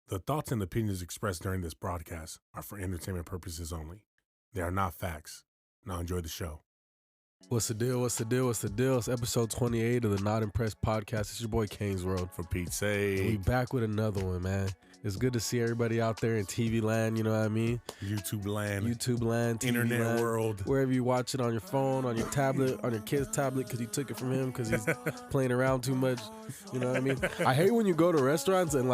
The thoughts and opinions expressed during this broadcast are for entertainment purposes only. They are not facts. Now enjoy the show. What's the deal? What's the deal? What's the deal? It's episode 28 of the Not Impressed podcast. It's your boy Kanesworld. For Pete's And we sake, back with another one, man. It's good to see everybody out there in TV land, you know what I mean? YouTube land, YouTube land, TV internet land, world. wherever you watch it, on your phone, on your tablet, on your kid's tablet because you took it from him because he's playing around too much. You know what I mean? I hate when you go to restaurants and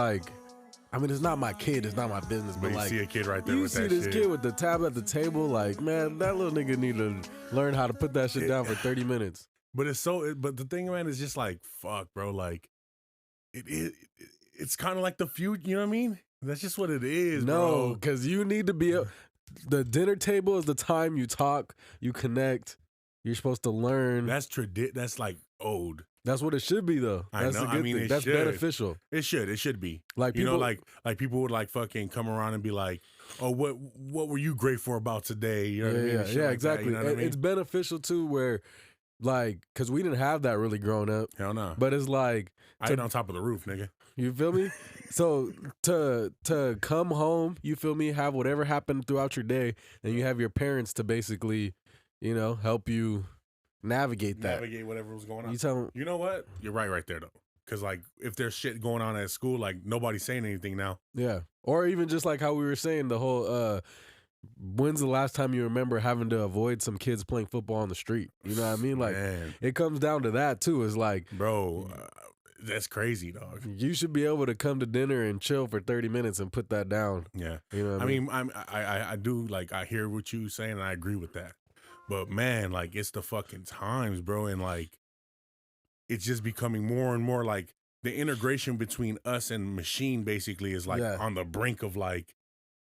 it's not my kid, it's not my business, But but you see a kid right there you with see that this shit. kid with the tablet at the table, man, that little nigga need to learn how to put that shit down for 30 minutes. But but the thing, man, is just like, fuck, bro. Like, it's kind of like the feud. You know what I mean? That's just what it is, No, bro. because you need to be the dinner table is the time you talk, you connect. You're supposed to learn. That's like old. That's what it should be, though. I That's know. a good I mean, thing. it That's should. beneficial. It should be. Like You know, people, like people would like fucking come around and be like, "Oh, what were you grateful about today?" You know what I mean? Shit yeah, like that, exactly. you know what I And mean? it's beneficial too, where because we didn't have that really growing up, Hell no. but it's like I ain't on top of the roof, nigga. you feel me? So to come home, you feel me, have whatever happened throughout your day, and you have your parents to basically, help you navigate that. Navigate whatever was going on. You tell them, You know what? You're right there though. Because like if there's shit going on at school, like nobody's saying anything now. yeah. Or even just like how we were saying, the whole when's the last time you remember having to avoid some kids playing football on the street? You know what I mean? Like Man, it comes down to that too. It's like, bro, that's crazy, dog. you should be able to come to dinner and chill for 30 minutes and put that down. Yeah. You know what I mean, I do like I hear what you saying and I agree with that. But man, like it's the fucking times, bro, and like it's just becoming more and more like the integration between us and machine basically is like Yeah. on the brink of like,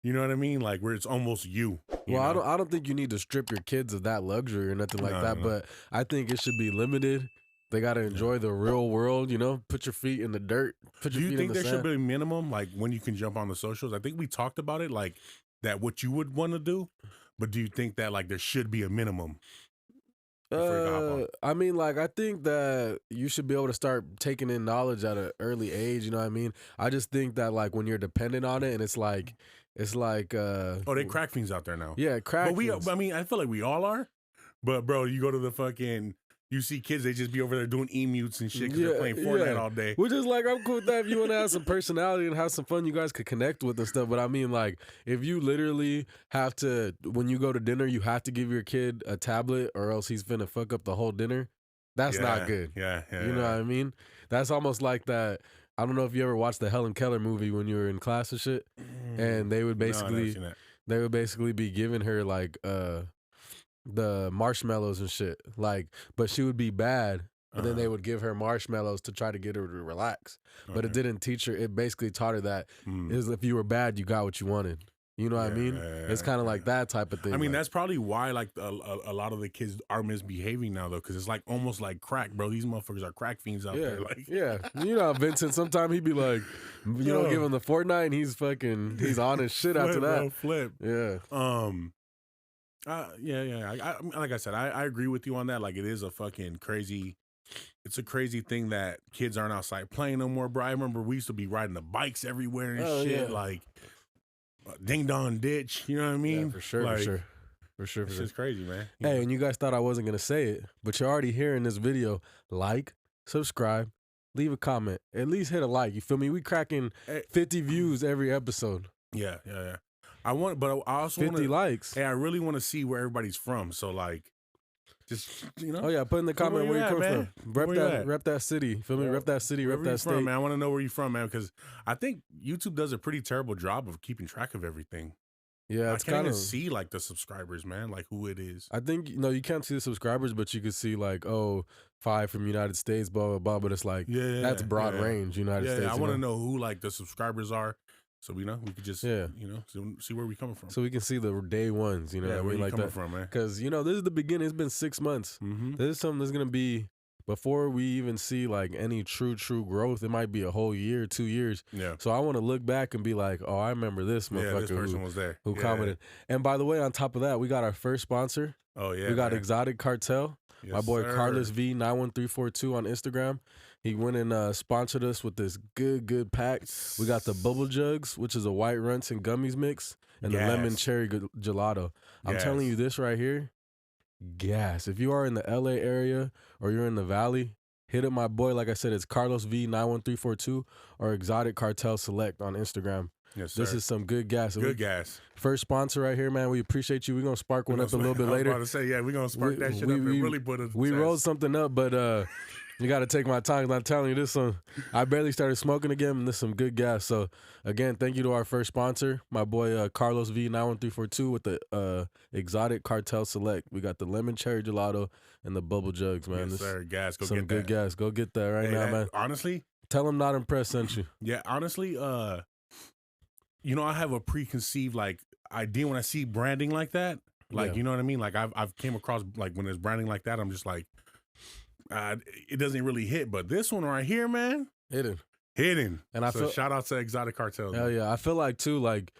you know what I mean? Like where it's almost you. Well, I don't think you need to strip your kids of that luxury or nothing like No, that, no. but I think it should be limited. They got to enjoy the real world, put your feet in the dirt, put Do your you feet in think the there sand. should be a minimum, like when you can jump on the socials? I think we talked about it, like that what you would want to do. But do you think that like there should be a minimum? before you can hop on? I think that you should be able to start taking in knowledge at an early age. You know what I mean? I just think that like when you're dependent on it, and it's like, Oh, they crack fiends out there now. yeah, crack. But I feel like we all are. But bro, you go to the fucking, you see kids, they just be over there doing emutes and shit because they're playing Fortnite all day. Which is like, I'm cool with that if you want to have some personality and have some fun, you guys could connect with and stuff. But I mean, like, if you literally have to, when you go to dinner, you have to give your kid a tablet or else he's finna fuck up the whole dinner, that's not good. Yeah. You know what I mean? That's almost like that. I don't know if you ever watched the Helen Keller movie when you were in class and shit. And they would No, I never basically, seen that. they would basically be giving her like the marshmallows and shit. Like, but she would be bad. And then they would give her marshmallows to try to get her to relax. But it Okay. didn't teach her. It basically taught her that Mm. is if you were bad, you got what you wanted. You know what I mean? Yeah, It's kind of like that type of thing. I mean, like, that's probably why like a lot of the kids are misbehaving now though, because it's like almost like crack, bro. These motherfuckers are crack fiends out there. Like, yeah. You know how Vincent, sometimes he'd be like, you don't give him the Fortnite and he's on his shit after that. Bro, flip. Yeah. Yeah. Like I said, I agree with you on that. Like, it is a fucking crazy. It's a crazy thing that kids aren't outside playing no more, bro. I remember we used to be riding the bikes everywhere and Oh, shit, yeah. like ding dong ditch. You know what I mean? Yeah, for sure, Like, For sure. It's just crazy, man. Hey, and you guys thought I wasn't going to say it, but you're already here in this video. Like, subscribe, leave a comment. At least hit a like. You feel me? We cracking 50 views every episode. Yeah. I also 50 likes. Hey, I really want to see where everybody's from. So like, just Oh yeah, put in the comment where you come man. from. Where you at? Rep that city. Feel me? Rep that city. Rep Wherever you that state. from, man. I want to know where you're from, man, because I think YouTube does a pretty terrible job of keeping track of everything. Yeah, I it's can't kind even of. see like the subscribers, man, like who it is. I think you can't see the subscribers, but you can see like 5 from United States, blah blah blah. But it's like that's broad range United States. I want to know who like the subscribers are, so we could just see where we coming from. So we can see the day ones. You know, yeah, what I where mean, you like coming that. from, man? Because this is the beginning. It's been 6 months. Mm-hmm. This is something that's gonna be before we even see like any true growth. It might be a whole year, 2 years. Yeah. So I want to look back and be like, oh, I remember this motherfucker This person was there who commented. And by the way, on top of that, we got our first sponsor. Oh yeah, we got man. Exotic Cartel. Yes, My boy sir. Carlos V 91342 on Instagram. He went and sponsored us with this good pack. We got the bubble jugs, which is a white runts and gummies mix, and the lemon cherry gelato. I'm telling you this right here, gas. If you are in the LA area or you're in the Valley, hit up my boy. Like I said, it's Carlos V 91342 or Exotic Cartel Select on Instagram. Yes, sir. This is some good gas. Good gas. First sponsor right here, man. We appreciate you. We're gonna spark one up a little bit later. I was about to say, yeah, we're gonna spark that shit up and really put it. We rolled something up, but you got to take my time. I'm telling you, this one, I barely started smoking again, and this is some good gas. So, again, thank you to our first sponsor, my boy Carlos V 91342 with the Exotic Cartel Select. We got the lemon cherry gelato and the bubble jugs, man. Yes, sir. Gas. Go some get good that. Gas. Go get that right now, man. Honestly, tell them Not Impressed sent you. Yeah, honestly, you know, I have a preconceived like idea when I see branding like that. Like, you know what I mean? Like I've came across like when there's branding like that, I'm just like, it doesn't really hit. But this one right here, man, hidden. And I feel shout out to Exotic Cartel. Hell yeah, I feel like too, like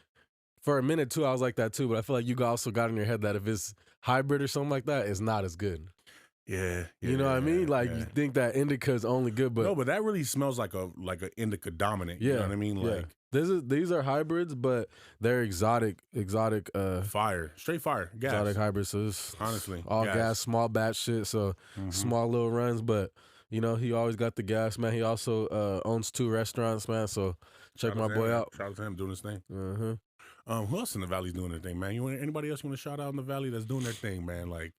for a minute too, I was like that too. But I feel like you also got in your head that if it's hybrid or something like that, it's not as good. Yeah, you know what I mean? Like you think that indica is only good, but no, but that really smells like a indica dominant. You know what I mean? Like these are hybrids, but they're exotic fire, straight fire, gas. Exotic hybrids. So it's honestly all gas, small batch shit. So small little runs, but you know he always got the gas, man. He also owns 2 restaurants, man. So check my boy out. Shout out to him doing his thing. Who else in the Valley's doing their thing, man? Anybody else you want to shout out in the Valley that's doing their thing, man? Like.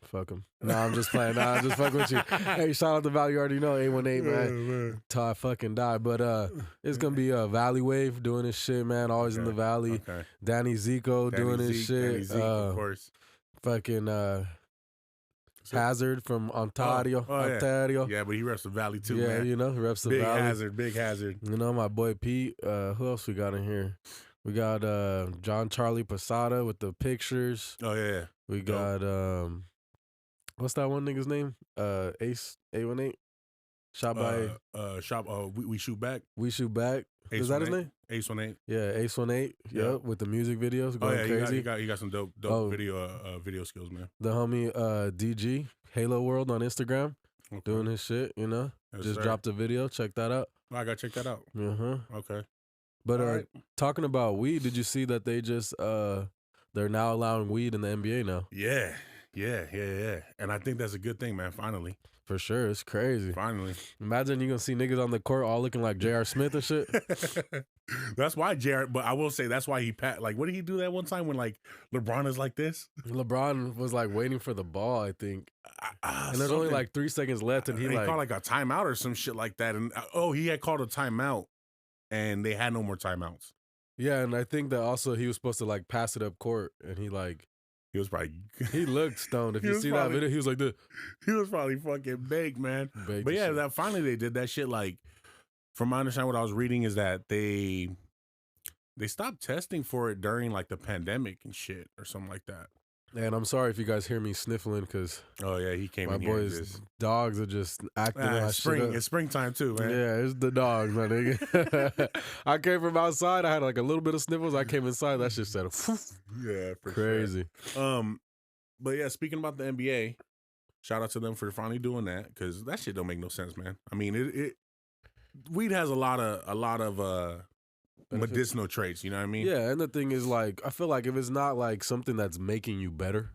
Fuck him. No, I'm just playing. Nah, I'm just fucking with you. Hey, shout out to Valley. You already know 818, man. Till I fucking die. But it's gonna be Valley Wave doing his shit, man. Always in the Valley. Danny Zico doing his shit. Of course. Fucking Hazard from Ontario. Ontario. Yeah, but he reps the Valley too, man. Yeah, you know, he reps the Valley. Big Hazard. You know, my boy Pete. Who else we got in here? We got John Charlie Posada with the pictures. Oh yeah. We got what's that one nigga's name? Ace 818. Shot by we shoot back. We shoot back. Is that his name? Ace 18. Yeah, Ace 18. Yep, with the music videos going crazy. He got some dope video skills, man. The homie DG Halo World on Instagram doing his shit. You know, just dropped a video. Check that out. Oh, I gotta check that out. Okay. But talking about weed, did you see that they just they're now allowing weed in the NBA now? Yeah. And I think that's a good thing, man. Finally. For sure. It's crazy. Finally. Imagine you're going to see niggas on the court all looking like J.R. Smith and shit. That's why but I will say that's why he like, what did he do that one time when like LeBron is like this? LeBron was like waiting for the ball, I think. And there's only like 3 seconds left and he called like a timeout or some shit like that. And he had called a timeout and they had no more timeouts. Yeah, and I think that also he was supposed to like pass it up court and he was probably he looked stoned. If you see that video, he was like this. He was probably fucking baked, man. But yeah, that finally they did that shit. Like, from my understanding, what I was reading is that they stopped testing for it during like the pandemic and shit or something like that. And I'm sorry if you guys hear me sniffling because he came my in boys' here dogs are just acting like spring. It's springtime too, man. Yeah, it's the dogs, my nigga. I came from outside. I had like a little bit of sniffles. I came inside. That shit said, yeah, for crazy. Sure. But yeah, speaking about the NBA, shout out to them for finally doing that because that shit don't make no sense, man. I mean, weed has a lot of medicinal traits, you know what I mean? Yeah, and the thing is, like, I feel like if it's not like something that's making you better,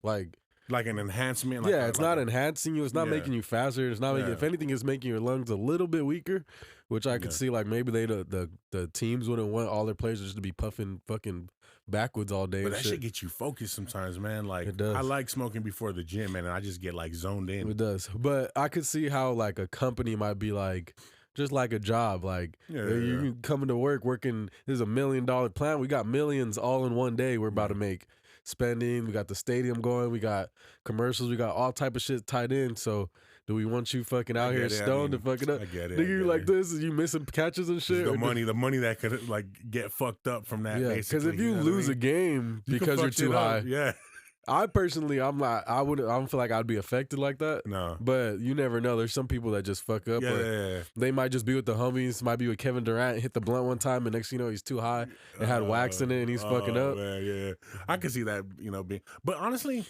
like an enhancement. It's not enhancing you. It's not making you faster. It's not making. If anything, it's making your lungs a little bit weaker, which I could see. Like maybe the teams wouldn't want all their players just to be puffing fucking backwards all day. But that shit gets you focused sometimes, man. Like it does. I like smoking before the gym, man, and I just get like zoned in. It does. But I could see how like a company might be like. Just like a job, like you coming to working. This is $1 million plant. We got millions all in one day. We're about to make spending. We got the stadium going. We got commercials. We got all type of shit tied in. So, do we want you fucking out here stoned to fuck it up? I get it. Nigga, you like this? You missing catches and shit? The money that could like get fucked up from that. Yeah, because if you lose a game because you're too high, I personally, I don't feel like I'd be affected like that. No. But you never know. There's some people that just fuck up. They might just be with the homies, might be with Kevin Durant, hit the blunt one time, and next thing you know, he's too high. It had wax in it, and he's fucking up. Man, yeah. I can see that, being. But honestly,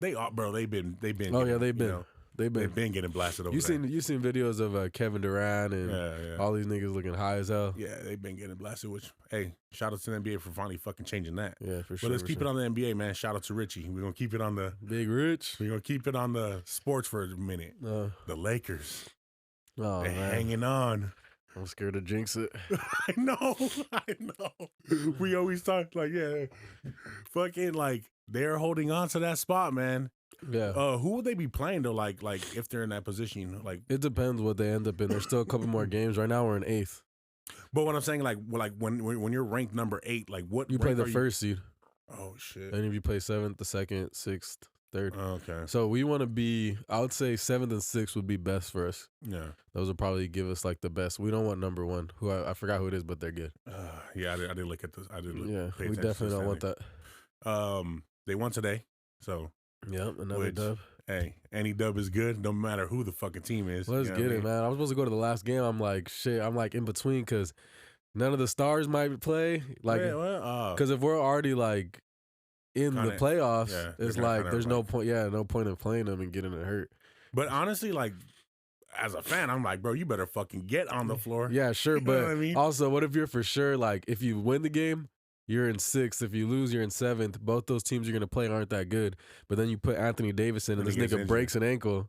they are, bro. They've been. Oh, yeah, they've been. They've They've been been getting blasted over you there. seen videos of Kevin Durant and Yeah. all these niggas looking high as hell. Yeah, they've been getting blasted. Which, hey, shout out to the NBA for finally fucking changing that. Yeah, for But sure. let's keep it on the NBA, man. Shout out to Richie. We're gonna keep it on the Big Rich. We're gonna keep it on the sports for a minute. The Lakers. Oh They're man, hanging on. I'm scared to jinx it. I know. We always talk like, yeah, fucking like they're holding on to that spot, man. Yeah. Who would they be playing though? Like if they're in that position, you know, like It depends what they end up in. There's still a couple more games. Right now we're in 8th. But what I'm saying, like when you're ranked number 8, like what You play rank the are you? first seed. Oh shit. And if you play 7th, the 2nd, 6th, 3rd. Okay. So we want to be, I would say 7th and 6th would be best for us. Yeah. Those would probably give us like the best. We don't want number 1, who I forgot who it is, but they're good. Yeah, I did look at this. I did look. Yeah, pay we attention to definitely don't want standing. that. They won today, so Yep, another Which- dub. hey, any dub is good, no matter who the fucking team is. Let's you know get what I it, mean? man. I was supposed to go to the last game. I'm like, shit. I'm like in between because none of the stars might play. Like, Yeah, well, because if we're already like in the Kinda- playoffs, yeah, it's they're like kinda there's no like- point. Yeah, no point in playing them and getting it hurt. but honestly, like as a fan, I'm like, bro, you better fucking get on the floor. Yeah, sure, You know but what I mean? also, what if you're for sure like if you win the game, you're in 6th. If you lose, you're in 7th. Both those teams you're gonna play aren't that good. But then you put Anthony Davis in, and And this he gets nigga injured. breaks an ankle.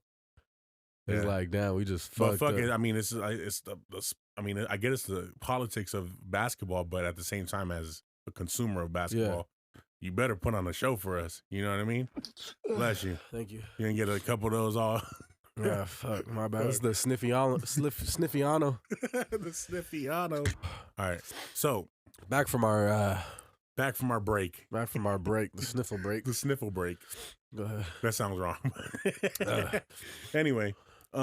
It's Yeah. like, damn, we just But fucked fuck up. it. I mean, it's I mean, I get it's the politics of basketball, but at the same time, as a consumer of basketball, you better put on a show for us. You know what I mean? Bless you. Thank you. You can get a couple of those all. Yeah, fuck, my bad. It's the Sniffiano. The Sniffiano. All right. So Back from our back from our break, break, the sniffle break. the sniffle break. Go ahead. That sounds wrong. Anyway, we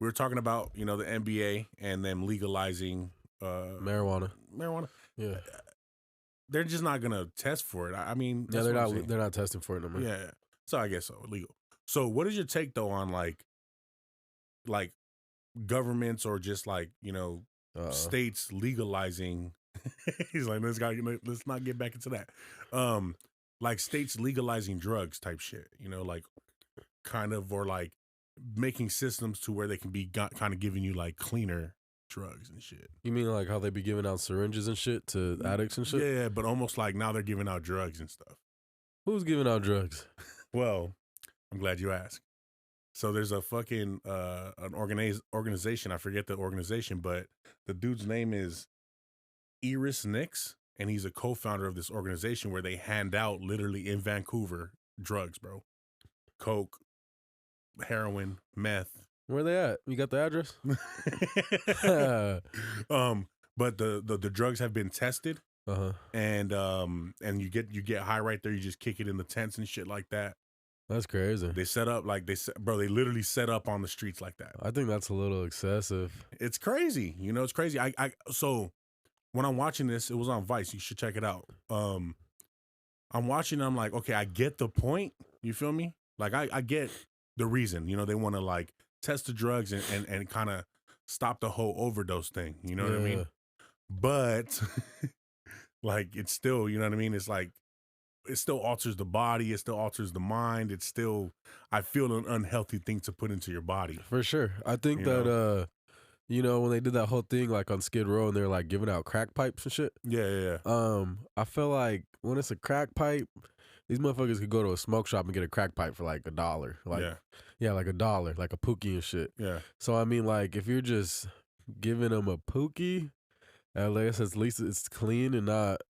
were talking about the NBA and them legalizing Marijuana. marijuana. Yeah. They're just not gonna test for it. I mean, Yeah, that's they're what I'm not saying. they're not testing for it no more. Yeah. So I guess so. Illegal. So what is your take though on like governments or just like states legalizing? He's like, let's not get back into that. Like states legalizing drugs type shit. Like kind of or like making systems to where they can be kind of giving you like cleaner drugs and shit. You mean like how they be giving out syringes and shit to addicts and shit? Yeah, but almost like now they're giving out drugs and stuff. Who's giving out drugs? Well, I'm glad you asked. So there's a fucking an organization. I forget the organization, but the dude's name is Iris Nix, and he's a co-founder of this organization where they hand out literally in Vancouver drugs, bro. Coke, heroin, meth. Where they at? You got the address? But the drugs have been tested, and you get high right there. You just kick it in the tents and shit like that. That's crazy. They set up they literally set up on the streets like that. I think that's a little excessive. It's crazy. It's crazy. So when I'm watching this, it was on Vice. You should check it out. I'm watching. I'm like, okay, I get the point. You feel me? Like I get the reason. They want to like test the drugs and kind of stop the whole overdose thing. You know what I mean? But like it's still, you know what I mean? It's like it still alters the body. It still alters the mind. It's still, I feel, an unhealthy thing to put into your body. For sure. I think that when they did that whole thing like on Skid Row and they're like giving out crack pipes and shit. Yeah. I feel like when it's a crack pipe, these motherfuckers could go to a smoke shop and get a crack pipe for like $1. Like like $1, like a pookie and shit. Yeah. So I mean, like if you're just giving them a pookie, at least it's clean and not.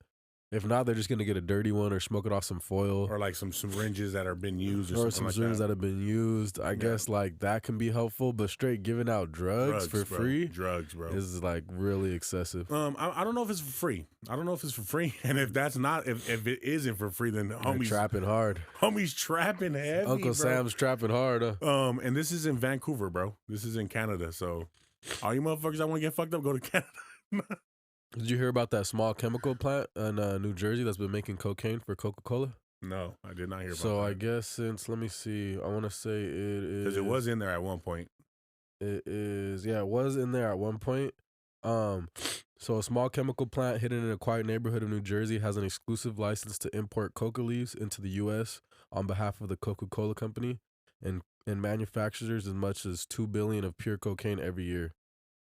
If not, they're just gonna get a dirty one or smoke it off some foil Or like some syringes that are been used or some something like syringes that. that have been used. I guess like that can be helpful, but straight giving out drugs for bro. free Drugs, bro. is like really excessive. I don't know if it's for free. I don't know if it's for free. And if that's not, if it isn't for free, then They're homie's trapping hard. Homie's trapping heavy, Uncle bro. Sam's trapping hard. And this is in Vancouver, bro. This is in Canada. So all you motherfuckers that want to get fucked up, go to Canada. Did you hear about that small chemical plant in New Jersey that's been making cocaine for Coca-Cola? No, I did not hear about that. So I guess since, let me see, I want to say it is. Because it was in there at one point. It is, yeah, it was in there at one point. So a small chemical plant hidden in a quiet neighborhood of New Jersey has an exclusive license to import coca leaves into the U.S. on behalf of the Coca-Cola company and and manufactures as much as 2 billion of pure cocaine every year.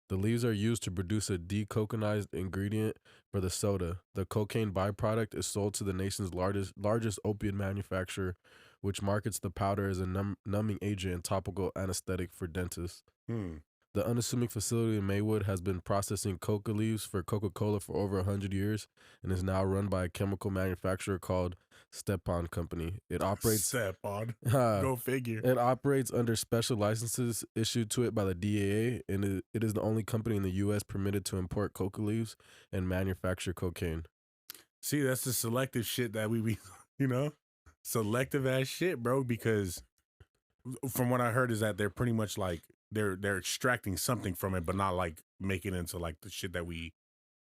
The leaves are used to produce a decocainized ingredient for the soda. The cocaine byproduct is sold to the nation's largest opiate manufacturer, which markets the powder as a numbing agent and topical anesthetic for dentists. Hmm. The unassuming facility in Maywood has been processing coca leaves for Coca-Cola for over 100 years and is now run by a chemical manufacturer called Stepan Company. It operates Step on. uh, Go figure. it operates under special licenses issued to it by the DEA, and it is the only company in the U.S. permitted to import coca leaves and manufacture cocaine. See, that's the selective shit that we be, you know, selective ass shit, bro. Because from what I heard is that they're pretty much like they're extracting something from it, but not like making it into like the shit that we,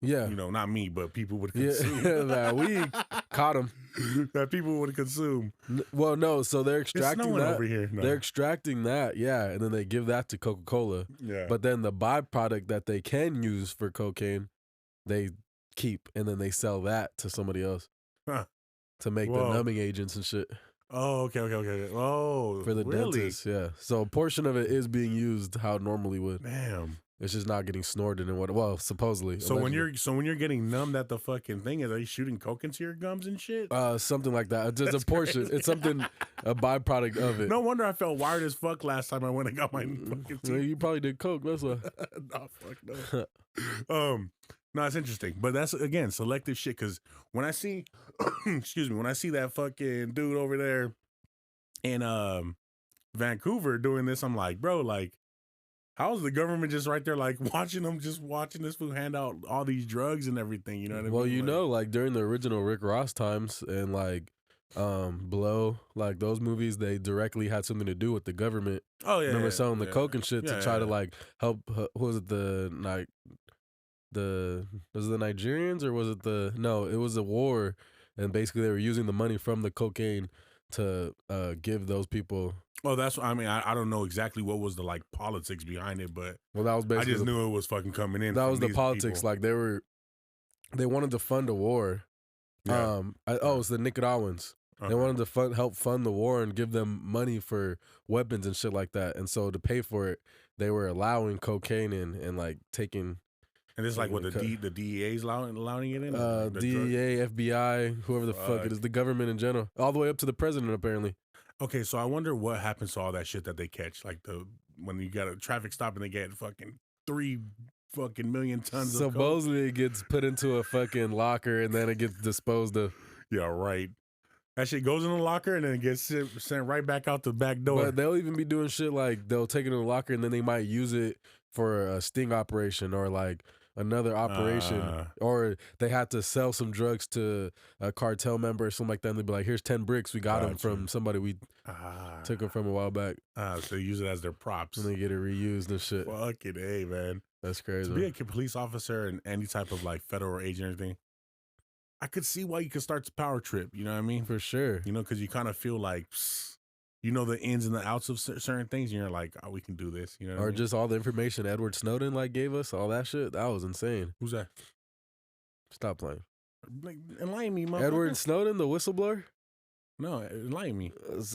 Yeah, you know, not me, but people would yeah, consume. that we caught him. That people would consume. Well, no, so they're It's extracting snowing that. over here. No. They're extracting that, yeah, and then they give that to Coca-Cola. Yeah. But then the byproduct that they can use for cocaine, they keep, and then they sell that to somebody else Huh. to make the Whoa. numbing agents and shit Oh, okay. Oh, for the really? dentists. Yeah, so a portion of it is being used how it normally would. Damn. It's just not getting snorted and what? Well, supposedly. So when allegedly. you're getting numbed at the fucking thing, are they shooting coke into your gums and shit? Something like that. It's just That's a portion. crazy. It's something, a byproduct of it. No wonder I felt wired as fuck last time I went and got my fucking Yeah, teeth. you probably did coke. That's why. Nah, fuck no. No, it's interesting, but that's again selective shit. Because when I see, excuse me, when I see that fucking dude over there in Vancouver doing this, I'm like, bro, like, how's the government just right there, like watching them, just watching this fool hand out all these drugs and everything? You know what I mean? Well, you Like, know, like during the original Rick Ross times and like Blow, like those movies, they directly had something to do with the government. oh yeah, Remember yeah, selling the yeah. coke and shit Yeah, to try to yeah. like help. What was it was it the Nigerians or was it it was a war, and basically they were using the money from the cocaine to give those people. Oh, that's what I mean. I don't know exactly what was the like politics behind it, but Well, that was I basically just knew it was fucking coming in. that from was the these politics. people. Like they wanted to fund a war. Yeah. It's the Nicaraguans. They Okay. wanted to help fund the war and give them money for weapons and shit like that. And so to pay for it, they were allowing cocaine in and like taking And it's like what taking the DEA's allowing it in. The drug- DEA, FBI, whoever the fuck Fuck. it is, the government in general, all the way up to the president apparently. Okay, so I wonder what happens to all that shit that they catch, like when you got a traffic stop and they get fucking 3 fucking million tons of coke. Supposedly it gets put into a fucking locker and then it gets disposed of. Yeah, right. That shit goes in the locker and then it gets sent right back out the back door. But they'll even be doing shit like they'll take it in the locker and then they might use it for a sting operation or like another operation, or they had to sell some drugs to a cartel member or something like that. And they'd be like, "Here's 10 bricks. We got them Gotcha. from somebody we took them from a while back." So they use it as their props. And they get it reused and shit. Fucking A, man. That's crazy. To be a police officer and any type of like federal agent or anything, I could see why you could start to power trip. You know what I mean? For sure. You know, because you kind of feel like, you know, the ins and the outs of certain things, and you're like, oh, we can do this. You know, what I Or mean? just all the information Edward Snowden like gave us, all that shit. That was insane. Who's that? Stop playing. Like, enlighten me, motherfucker. Edward Snowden, the whistleblower. No, enlighten me.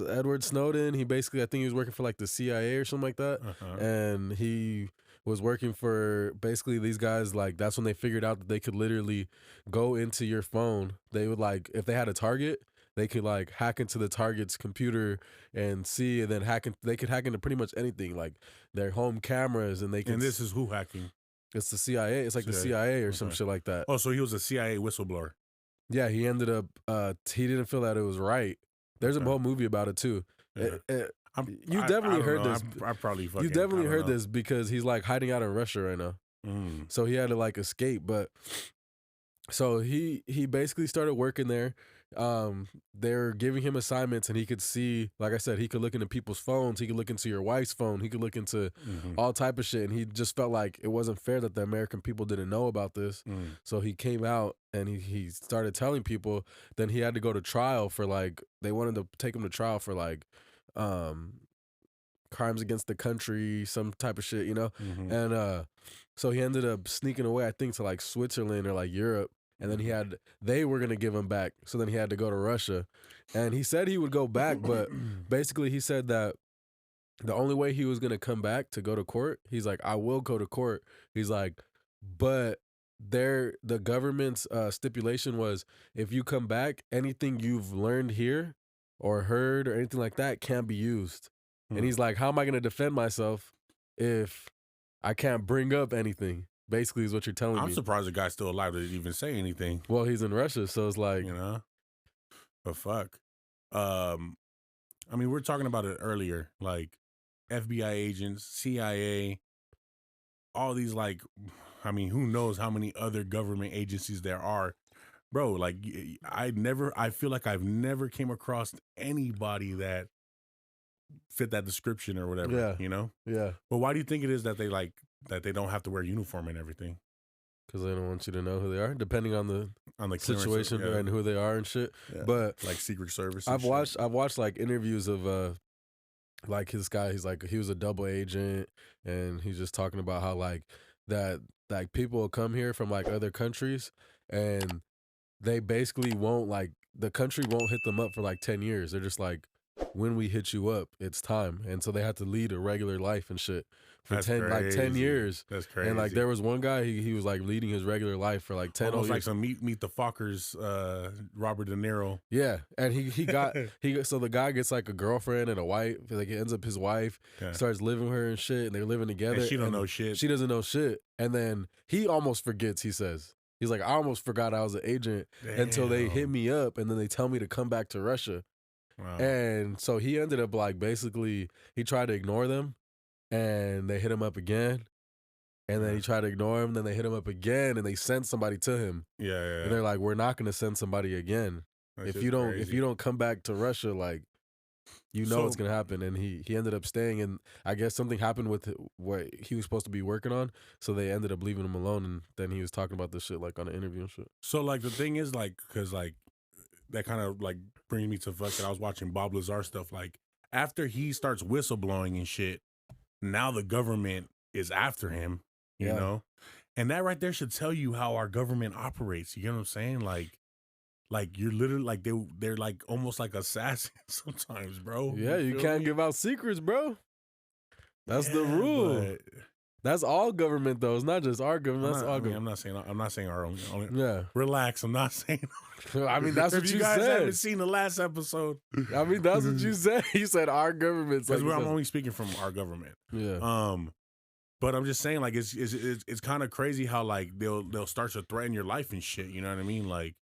Edward Snowden. He basically, I think he was working for like the CIA or something like that, Uh-huh. and he was working for basically these guys. Like that's when they figured out that they could literally go into your phone. They would like if they had a target, they could like hack into the target's computer and see, and then they could hack into pretty much anything, like their home cameras, and they can. And this is who hacking? It's the CIA. It's like the CIA or some Okay. shit like that. Oh, so he was a CIA whistleblower. Yeah, he ended up. He didn't feel that it was right. There's a Okay. whole movie about it too. Yeah. You definitely don't heard know. this. I probably fucking. You definitely I don't heard know. this because he's like hiding out in Russia right now. Mm. So he had to like escape, but so he basically started working there. They're giving him assignments and he could see, like I said, he could look into people's phones, he could look into your wife's phone, he could look into Mhm. all type of shit, and he just felt like it wasn't fair that the American people didn't know about this. Mm. So he came out and he started telling people. Then he had to go to trial for like, they wanted to take him to trial for like crimes against the country, some type of shit, you know? Mhm. And so he ended up sneaking away, I think, to like Switzerland or like Europe. And then they were gonna give him back. So then he had to go to Russia. And he said he would go back, but basically he said that the only way he was gonna come back to go to court, he's like, I will go to court. He's like, but the government's stipulation was if you come back, anything you've learned here or heard or anything like that can't be used. And Hmm. he's like, how am I gonna defend myself if I can't bring up anything? Basically, is what you're telling I'm me. surprised the guy's still alive to even say anything. Well, he's in Russia, so it's like, You know, but fuck. I mean, we were talking about it earlier, like FBI agents, CIA, all these like, I mean, who knows how many other government agencies there are, bro. Like, I feel like I've never came across anybody that fit that description or whatever. Yeah. You know. yeah, But why do you think it is that they don't have to wear uniform and everything because they don't want you to know who they are, depending on the on the clearance, situation yeah, and who they are and shit. yeah. But like Secret Service? And I've watched like interviews of like his guy. He's like he was a double agent, and he's just talking about how like that like people will come here from like other countries, and they basically won't like the country won't hit them up for like 10 years. They're just like, when we hit you up, it's time. And so they have to lead a regular life and shit for That's 10 10 crazy. years. That's crazy. And like there was one guy, he was like leading his regular life for like 10 almost whole like years. some meet the Fockers, Robert De Niro. Yeah, and he got so the guy gets like a girlfriend and a wife. Like it ends up his wife Yeah. starts living with her and shit, and they're living together. And she don't know shit. She doesn't know shit, and then he almost forgets. He says he's like, I almost forgot I was an agent until they hit Damn. me up, and then they tell me to come back to Russia. Wow. And so he ended up like basically he tried to ignore them, and they hit him up again. And then he tried to ignore him. Then they hit him up again, and they sent somebody to him. Yeah. And they're like, "We're not going to send somebody again. That's If you crazy. don't come back to Russia, like, you know what's So- going to happen." And he ended up staying, and I guess something happened with what he was supposed to be working on, so they ended up leaving him alone. And then he was talking about this shit like on an interview and shit. So like the thing is like, cause like that kind of like brings me to fucking. I was watching Bob Lazar stuff. Like after he starts whistleblowing and shit, now the government is after him. You Yeah. know, and that right there should tell you how our government operates. You know what I'm saying? Like you're literally like they're like almost like assassins sometimes, bro. Yeah, you feel can't me? give out secrets, bro. That's the Yeah, rule. but That's all government, though. It's not just our government. That's all I'm government. not saying our own. Yeah. Relax. I'm not saying. I mean, that's if what you you guys said. haven't seen the last episode, I mean, that's what you said. You said our government's because like, I'm only speaking from our government. yeah. But I'm just saying, like, it's kind of crazy how like they'll start to threaten your life and shit. You know what I mean? Like,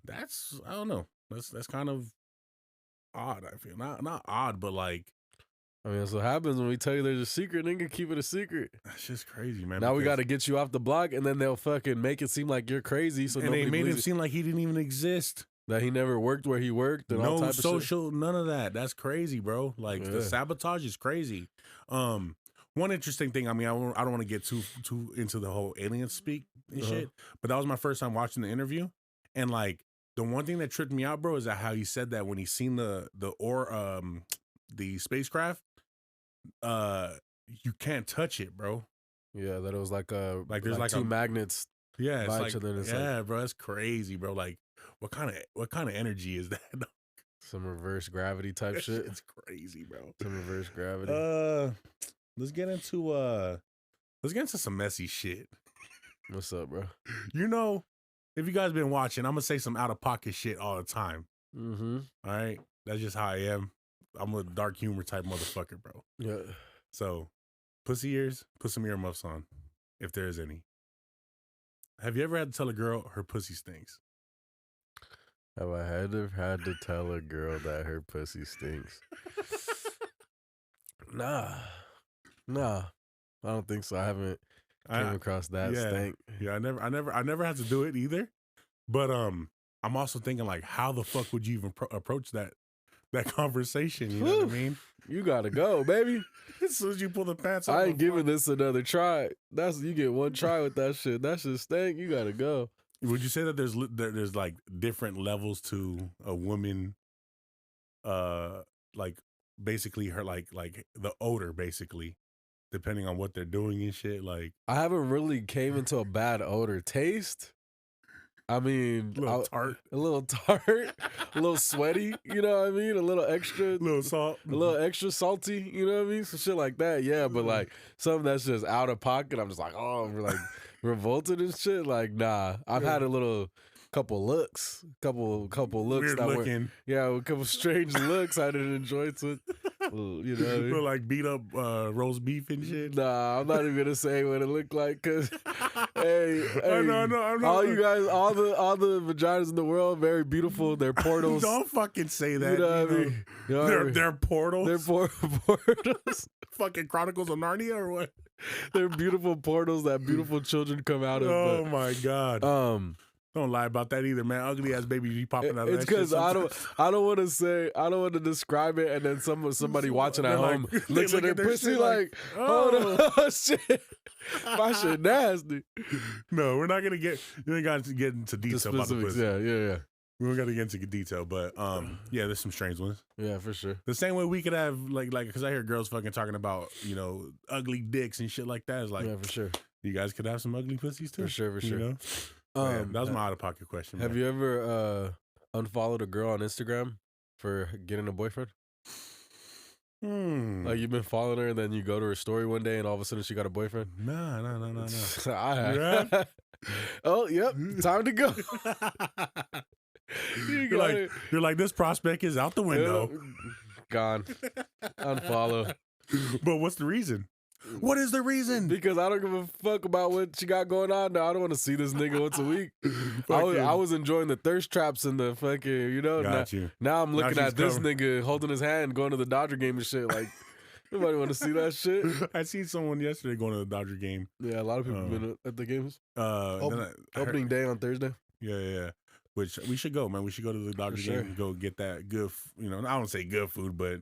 that's I don't know. That's kind of odd. I feel not odd, but like I mean, that's what happens when we tell you there's a secret, nigga. Keep it a secret. that's just crazy, man. Now we because- got to get you off the block, and then they'll fucking make it seem like you're crazy. So and nobody they made him believes it. seem like he didn't even exist. That he never worked where he worked and all No type of shit. social, none of that. That's crazy, bro. Like the Yeah. sabotage is crazy. One interesting thing. I mean, I don't want to get too into the whole alien speak and Uh-huh. shit, but that was my first time watching the interview, and like the one thing that tripped me out, bro, is that how he said that when he seen the spacecraft, you can't touch it, bro. Yeah, that it was like Like, there's like two a- magnets. Yeah, it's By each like, other, and it's yeah, bro, that's crazy, bro. Like, what kind of energy is that? Some reverse gravity type That shit. shit's crazy, bro. Some reverse gravity. Let's get into some messy shit. What's up, bro? You know, if you guys been watching, I'm gonna say some out of pocket shit all the time. Mm-hmm. All right, that's just how I am. I'm a dark humor type motherfucker, bro. Yeah. So, pussy ears, put some earmuffs on, if there is any. Have you ever had to tell a girl her pussy stinks? Have I had to tell a girl that her pussy stinks? Nah. I don't think so. I haven't came across that stink. Yeah, I never had to do it either. But I'm also thinking like, how the fuck would you even approach that conversation? You know what I mean? You gotta go, baby. As soon as you pull the pants off, I ain't giving this another try. You get one try with that shit. That shit stink. You gotta go. Would you say that there's like different levels to a woman, like basically her like the odor basically, depending on what they're doing and shit? Like, I haven't really came into a bad odor. Taste, I mean, A little tart. a little tart, a little sweaty. You know what I mean? A little extra, A little salt. a little extra salty. You know what I mean? Some shit like that. Yeah, but like something that's just out of pocket. I'm just like, oh, I'm like revolted and shit. Like, nah. I've had a little. Couple looks Weird that looking. were, yeah, a couple strange looks I didn't enjoy. To, you know, what I mean? Look like beat up roast beef and shit. Nah, I'm not even gonna say what it looked like, cause hey, no, all you guys, all the vaginas in the world, very beautiful. They're portals. Don't fucking say that. You know what I mean? You know what I mean? They're portals. They're portals. Fucking Chronicles of Narnia or what? They're beautiful portals that beautiful children come out of. Oh but, my god. Don't lie about that either, man. Ugly ass babies be popping out of it's that shit. It's because I don't want to say, I don't want to describe it, and then somebody watching at home looks at their pussy like, hold on, shit, my shit nasty. No, we're not gonna get. You ain't got to get into detail about the pussy. Yeah. We don't got to get into detail, but yeah, there's some strange ones. Yeah, for sure. The same way we could have like because I hear girls fucking talking about ugly dicks and shit like that. It's like, yeah, for sure. You guys could have some ugly pussies too. For sure. You know? Man, that was my out of pocket question. Have you ever unfollowed a girl on Instagram for getting a boyfriend? Like you've been following her and then you go to her story one day and all of a sudden she got a boyfriend? No. I have. Yeah? Oh, yep. Time to go. You're like, this prospect is out the window. Gone. Unfollow. But what's the reason? What is the reason? Because I don't give a fuck about what she got going on now. I don't want to see this nigga once a week. I was enjoying the thirst traps and the fucking, now I'm looking at this nigga holding his hand going to the Dodger game and shit. Like, nobody want to see that shit. I seen someone yesterday going to the Dodger game. Yeah, a lot of people been at the games. Opening day on Thursday. Yeah. Which we should go, man. We should go to the Dodger game and go get that good, I don't say good food, but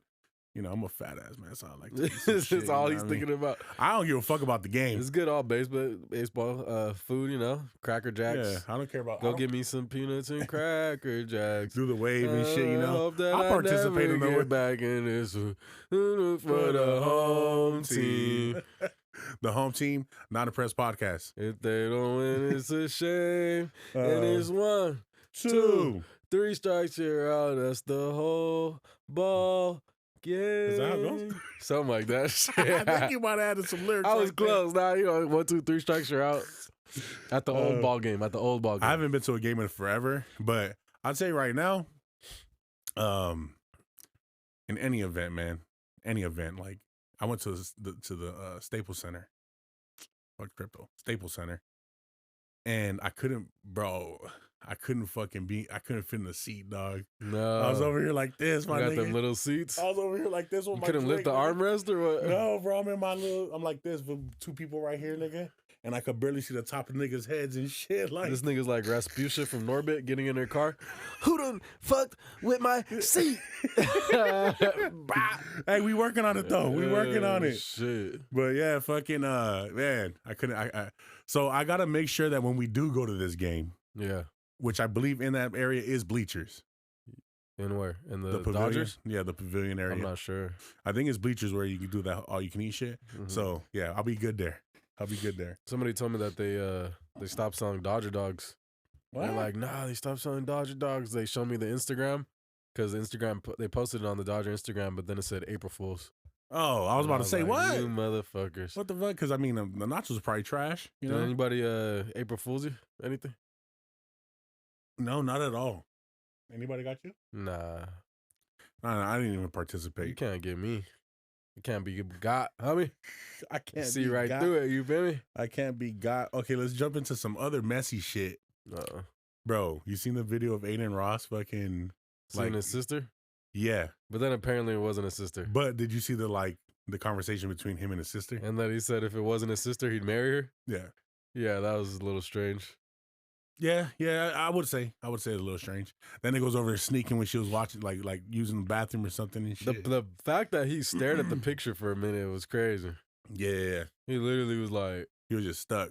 I'm a fat ass man, so I like to eat some shit. That's all he's thinking about. I don't give a fuck about the game. It's good, all baseball, food, Cracker Jacks. Yeah, I don't care about. Go get me some peanuts and Cracker Jacks. Do the wave and shit, I'll participate in the back in this for the home team. The home team, Not Impressed podcast. If they don't win, it's a shame. And it's 1, 2, 3 strikes, you're out. That's the whole ball. Yeah, is that how it goes? Something like that. I think you might have added some lyrics. I was close. Now 1, 2, 3 strikes, you're out. At the old ball game. I haven't been to a game in forever, but I'd say right now, in any event, man, like I went to the Staples Center, fuck crypto, Staples Center, and I couldn't fit in the seat, dog. No. I was over here like this, my nigga. Got them little seats? I was over here like this with you my couldn't lift the armrest or what? No, bro, I'm like this with 2 people right here, nigga. And I could barely see the top of niggas' heads and shit. Like this nigga's like Rasputia from Norbit getting in their car. Who done fucked with my seat? Hey, we working on it though. We working on it. Shit. But yeah, fucking man, I couldn't. So I gotta make sure that when we do go to this game, yeah, which I believe in that area is bleachers. In where? In the pavilion? Dodgers? Yeah, the pavilion area. I'm not sure. I think it's bleachers where you can do that all you can eat shit. Mm-hmm. So yeah, I'll be good there. Somebody told me that they stopped selling Dodger dogs. What? They're like, nah, they stopped selling Dodger dogs. They showed me the Instagram because they posted it on the Dodger Instagram, but then it said April Fools. Oh, I was about to say, like, what? You motherfuckers. What the fuck? Because I mean, the nachos are probably trash. You know? Did anybody April Fools you? Anything? No, not at all. Anybody got you? Nah. I didn't even participate. You can't get me. You can't be got, homie. I can't see right through it. You feel me? I can't be got. Okay, let's jump into some other messy shit. Bro, you seen the video of Aiden Ross fucking seeing his sister? Yeah. But then apparently it wasn't his sister. But did you see the conversation between him and his sister? And that he said if it wasn't his sister, he'd marry her? Yeah. Yeah, that was a little strange. Yeah, I would say it's a little strange. Then it goes over sneaking when she was watching, like using the bathroom or something and shit. The fact that he stared at the picture for a minute was crazy. Yeah. He literally was like... He was just stuck.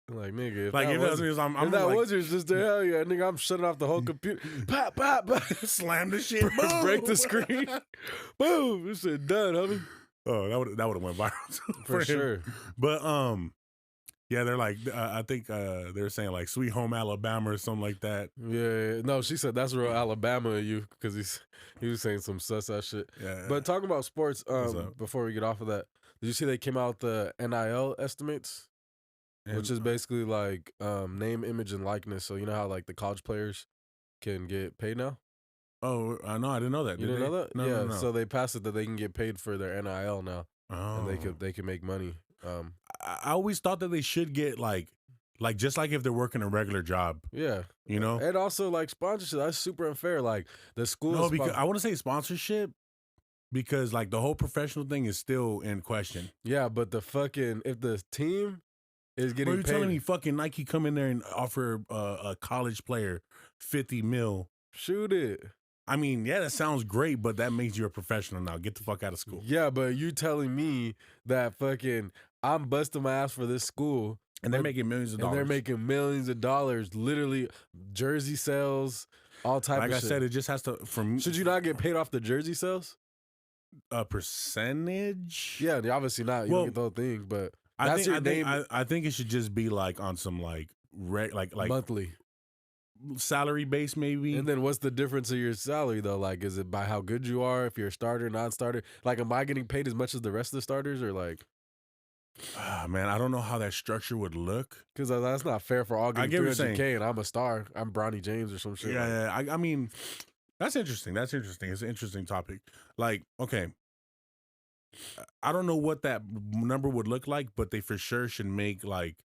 Like, nigga, if that was your sister, hell yeah, nigga, I'm shutting off the whole computer. Pop, pop, pop. Slam the shit. Boom. Break the screen. Boom. This shit done, homie. Oh, that would have went viral for sure. But Yeah, they're like, I think they're saying like "Sweet Home Alabama" or something like that. Yeah, no, she said that's real Alabama of you because he was saying some sus ass shit. Yeah. But talking about sports, What's up? before we get off of that, did you see they came out with the NIL estimates, which And is basically like name, image, and likeness. So you know how like the college players can get paid now. oh, I know, I didn't know that. You Did didn't they? know that? No, Yeah. no, no. So they passed it that they can get paid for their NIL now, and Oh, they can make money. I always thought that they should get like just like if they're working a regular job, Yeah. you know? And also like sponsorship. That's super unfair. Like the school. No, because I want to say sponsorship because like the whole professional thing is still in question. Yeah, but the fucking if the team is Bro, getting you're paid, telling me fucking Nike come in there and offer a college player 50 mil? shoot it. I mean, yeah, that sounds great, but that means you're a professional now. Get the fuck out of school. Yeah, but you telling me that fucking I'm busting my ass for this school. And they're making millions of And dollars. they're making millions of dollars, literally jersey sales, all type like of I shit. said, it just has to from Should you not get paid off the jersey sales? a percentage. Yeah, obviously not. You Well, don't get the whole thing, but I that's think your I think name I think it should just be like on some like like monthly. salary base maybe. And then what's the difference of your salary though? Like, is it by how good you are? If you're a starter, non-starter? Like, am I getting paid as much as the rest of the starters, or like? Man, I don't know how that structure would look. Because that's not fair for all I getting get what you're saying. $300K and I'm a star. I'm Bronny James or some shit. like- Yeah. I mean, that's interesting. That's interesting. It's an interesting topic. Like, okay, I don't know what that number would look like, but they for sure should make like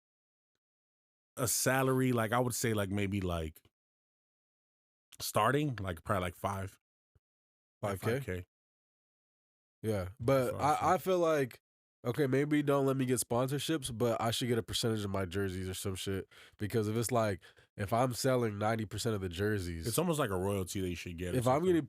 a salary. Like I would say, like maybe like starting, like probably like 5K? 5K. Yeah, but I feel like, okay, maybe don't let me get sponsorships, but I should get a percentage of my jerseys or some shit. Because if it's like, if I'm selling 90% of the jerseys, It's almost like a royalty that you should get. or if I'm something.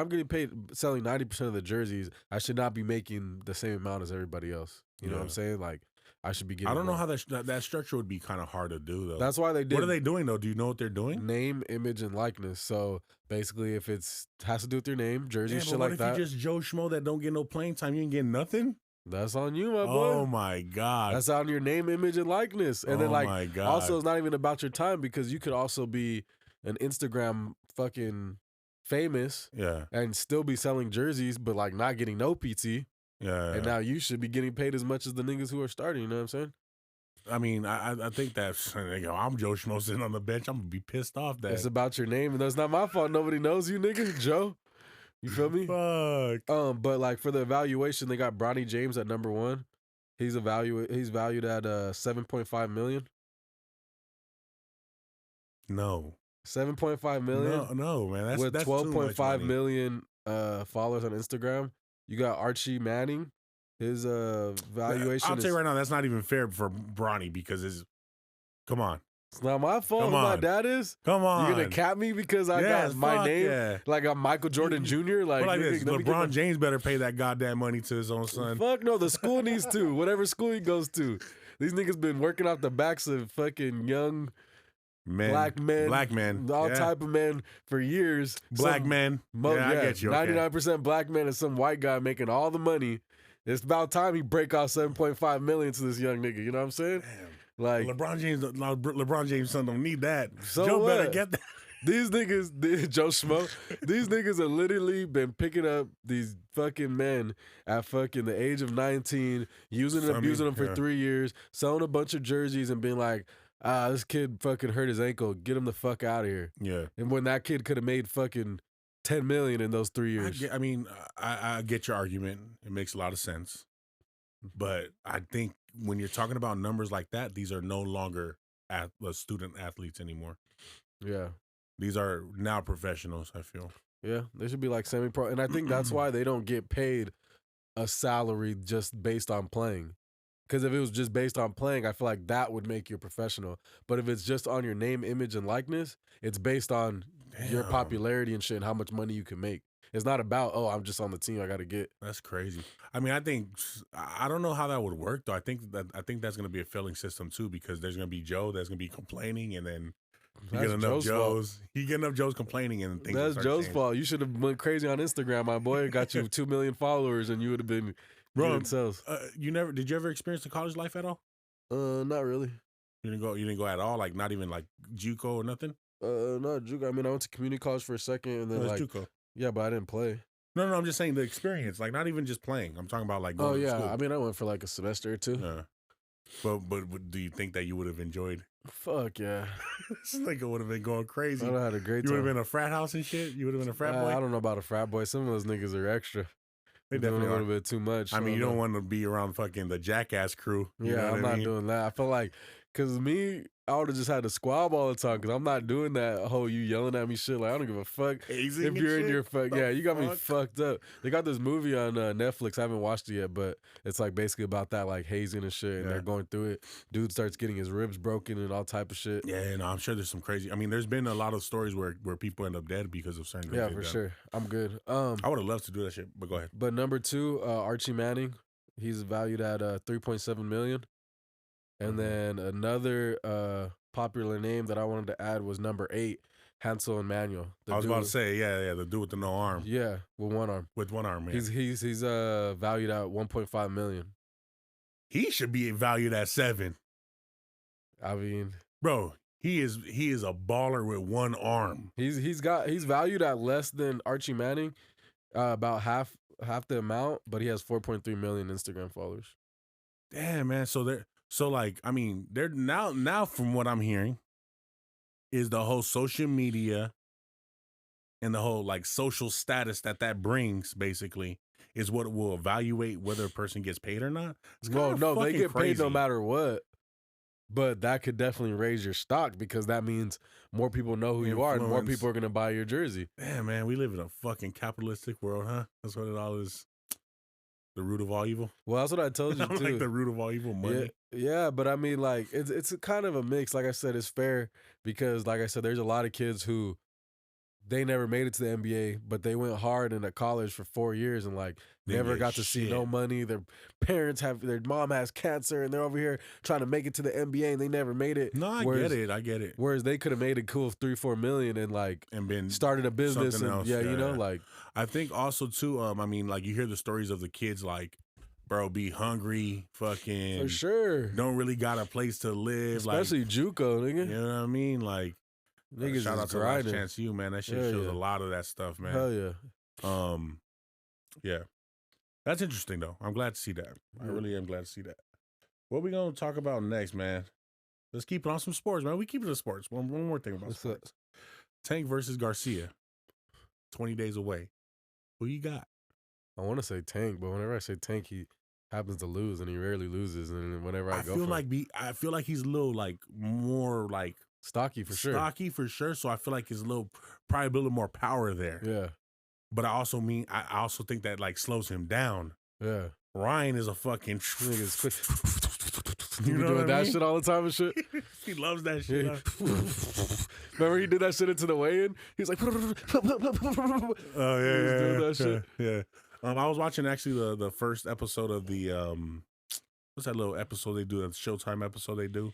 getting paid selling 90% of the jerseys, I should not be making the same amount as everybody else. You know what I'm Yeah. saying? Like, I should be getting. I don't know more. how that structure would be kind of hard to do though. That's why they did. What are they doing though? Do you know what they're doing? Name, image, and likeness. So basically, if it's has to do with your name, jersey, Yeah, shit but what like if that, you just Joe Schmo that don't get no playing time? You ain't getting nothing. that's on you, my boy. Oh my god. That's on your name, image, and likeness. And then Oh like my God. also it's not even about your time because you could also be an Instagram fucking famous Yeah. and still be selling jerseys, but like not getting no PT. Yeah. And now you should be getting paid as much as the niggas who are starting. You know what I'm saying? I mean, I think that's I'm Joe Schmo sitting on the bench. I'm gonna be pissed off that. It's about your name, and that's not my fault. Nobody knows you, nigga. Joe. You feel me? Fuck. But like for the evaluation, they got Bronny James at number 1. He's valued at $7.5 million. No. 7.5 million. No, man. With that's 12.5 12.5 million followers on Instagram. You got Archie Manning. His valuation I'll is tell you right now, that's not even fair for Bronny because come on. it's not my fault. Come Who my on. dad is. Come on. You gonna cap me because I Yes, got my fuck name? yeah. Like I'm Michael Jordan Jr. Like, But like nigga, this, let me get LeBron James better pay that goddamn money to his own son. Fuck no, the school needs to. Whatever school he goes to. These niggas been working off the backs of fucking young Men. black men, all Yeah. type of men for years. Black men. Yeah, I get you. Okay. 99% black men and some white guy making all the money. It's about time he break out 7.5 million to this young nigga. You know what I'm saying? Damn. Like LeBron James' son don't need that. So Joe better what? get that. these niggas, Joe Schmo, these niggas have literally been picking up these fucking men at fucking the age of 19, using and abusing them for yeah. 3 years, selling a bunch of jerseys and being like, this kid fucking hurt his ankle. Get him the fuck out of here. Yeah. And when that kid could have made fucking 10 million in those 3 years. I get your argument. It makes a lot of sense. But I think when you're talking about numbers like that, these are no longer student athletes anymore. Yeah. These are now professionals, I feel. Yeah. They should be like semi-pro. And I think that's why they don't get paid a salary just based on playing. Because if it was just based on playing, I feel like that would make you a professional. But if it's just on your name, image, and likeness, it's based on your Damn. popularity and shit and how much money you can make. It's not about, oh, I'm just on the team, I got to get. That's crazy. I mean, I don't know how that would work though. I think that's going to be a filling system too, because there's going to be Joe that's going to be complaining, and then you get enough Joes. You get enough Joes complaining, and things. That's start Joe's changing. fault. You should have went crazy on Instagram, my boy. Got you 2 million followers, and you would have been Bro, getting sales. did you ever experience the college life at all? Not really. You didn't go at all. Like not even like JUCO or nothing. No, Juke. I mean, I went to community college for a second, and then No, it's like, JUCO. yeah, but I didn't play. No, I'm just saying the experience. Like not even just playing. I'm talking about like Oh going to yeah, school. I mean, I went for like a semester or two. But do you think that you would have enjoyed? Fuck yeah, This nigga would have been going crazy. I had a great You time. would have been a frat house and shit. You would have been a frat boy. I don't know about a frat boy. Some of those niggas are extra. They Doing definitely a are. little bit too much. I mean, you know. don't want to be around fucking the jackass crew. You know Yeah, what I'm I not mean? doing that. I feel like, cause me, I would have just had to squab all the time. Cause I'm not doing that whole you yelling at me shit. Like I don't give a fuck Hazing if and you're in shit? your fuck. The Yeah, you got me fuck? fucked up. They got this movie on Netflix. I haven't watched it yet, but it's like basically about that, like hazing and shit. And Yeah. they're going through it. Dude starts getting his ribs broken and all type of shit. Yeah, no, I'm sure there's some crazy. I mean, there's been a lot of stories where people end up dead because of certain things. Yeah, they've for done. sure. I'm good. I would have loved to do that shit, but go ahead. But number 2, Archie Manning. He's valued at $3.7 million. And then another popular name that I wanted to add was number 8, Hansel and Manuel. I was about to say, yeah, the dude with the no arm. Yeah, with one arm. With one arm, yeah. He's valued at $1.5 million. He should be valued at 7. I mean, Bro, he is a baller with one arm. he's valued at less than Archie Manning, about half the amount, but he has 4.3 million Instagram followers. Damn, man. I mean, they're now from what I'm hearing is the whole social media and the whole like social status that brings basically is what will evaluate whether a person gets paid or not. Well, no, they get paid no crazy. matter what. But that could definitely raise your stock because that means more people know who you are and more Influence. people are going to buy your jersey. Damn, man, we live in a fucking capitalistic world, huh? That's what it all is. The root of all evil. Well, that's what I told you too. Like the root of all evil, money. Yeah, but I mean, like, it's a kind of a mix. Like I said, it's fair because, like I said, there's a lot of kids who they never made it to the NBA, but they went hard into college for 4 years and like They never did got to see no shit. money. Their mom has cancer, and they're over here trying to make it to the NBA, and they never made it. No, I get it. Whereas they could have made a cool 3-4 million and like And been started a business something and else, you know, yeah. like I think also too, I mean, like you hear the stories of the kids like, bro, be hungry, fucking for sure, don't really got a place to live. especially JUCO, like, nigga. you know what I mean? Like Niggas shout is out to Last grinding. Chance You, man. That shit Hell shows yeah. a lot of that stuff, man. Hell yeah. Yeah. That's interesting though. I'm glad to see that. I Yeah. really am glad to see that. What we gonna talk about next, man? Let's keep it on some sports, man. We keep it on sports. One more thing about What's up? sports. Tank versus Garcia. 20 days away. Who you got? I want to say Tank, but whenever I say Tank, he happens to lose, and he rarely loses. And whenever I go feel for like I feel like he's a little like more like stocky for sure. stocky for sure. So I feel like there's probably a little more power there. Yeah, But I also think that like slows him down. yeah. Ryan is a fucking Niggas quick. You You be know doing what I that mean? shit all the time and shit. He loves that shit. Yeah. huh? Remember he did that shit into the weigh-in? He was like, Oh yeah, He was yeah, doing yeah, that shit. yeah. I was watching actually the first episode of the what's that little episode they do? That Showtime episode they do?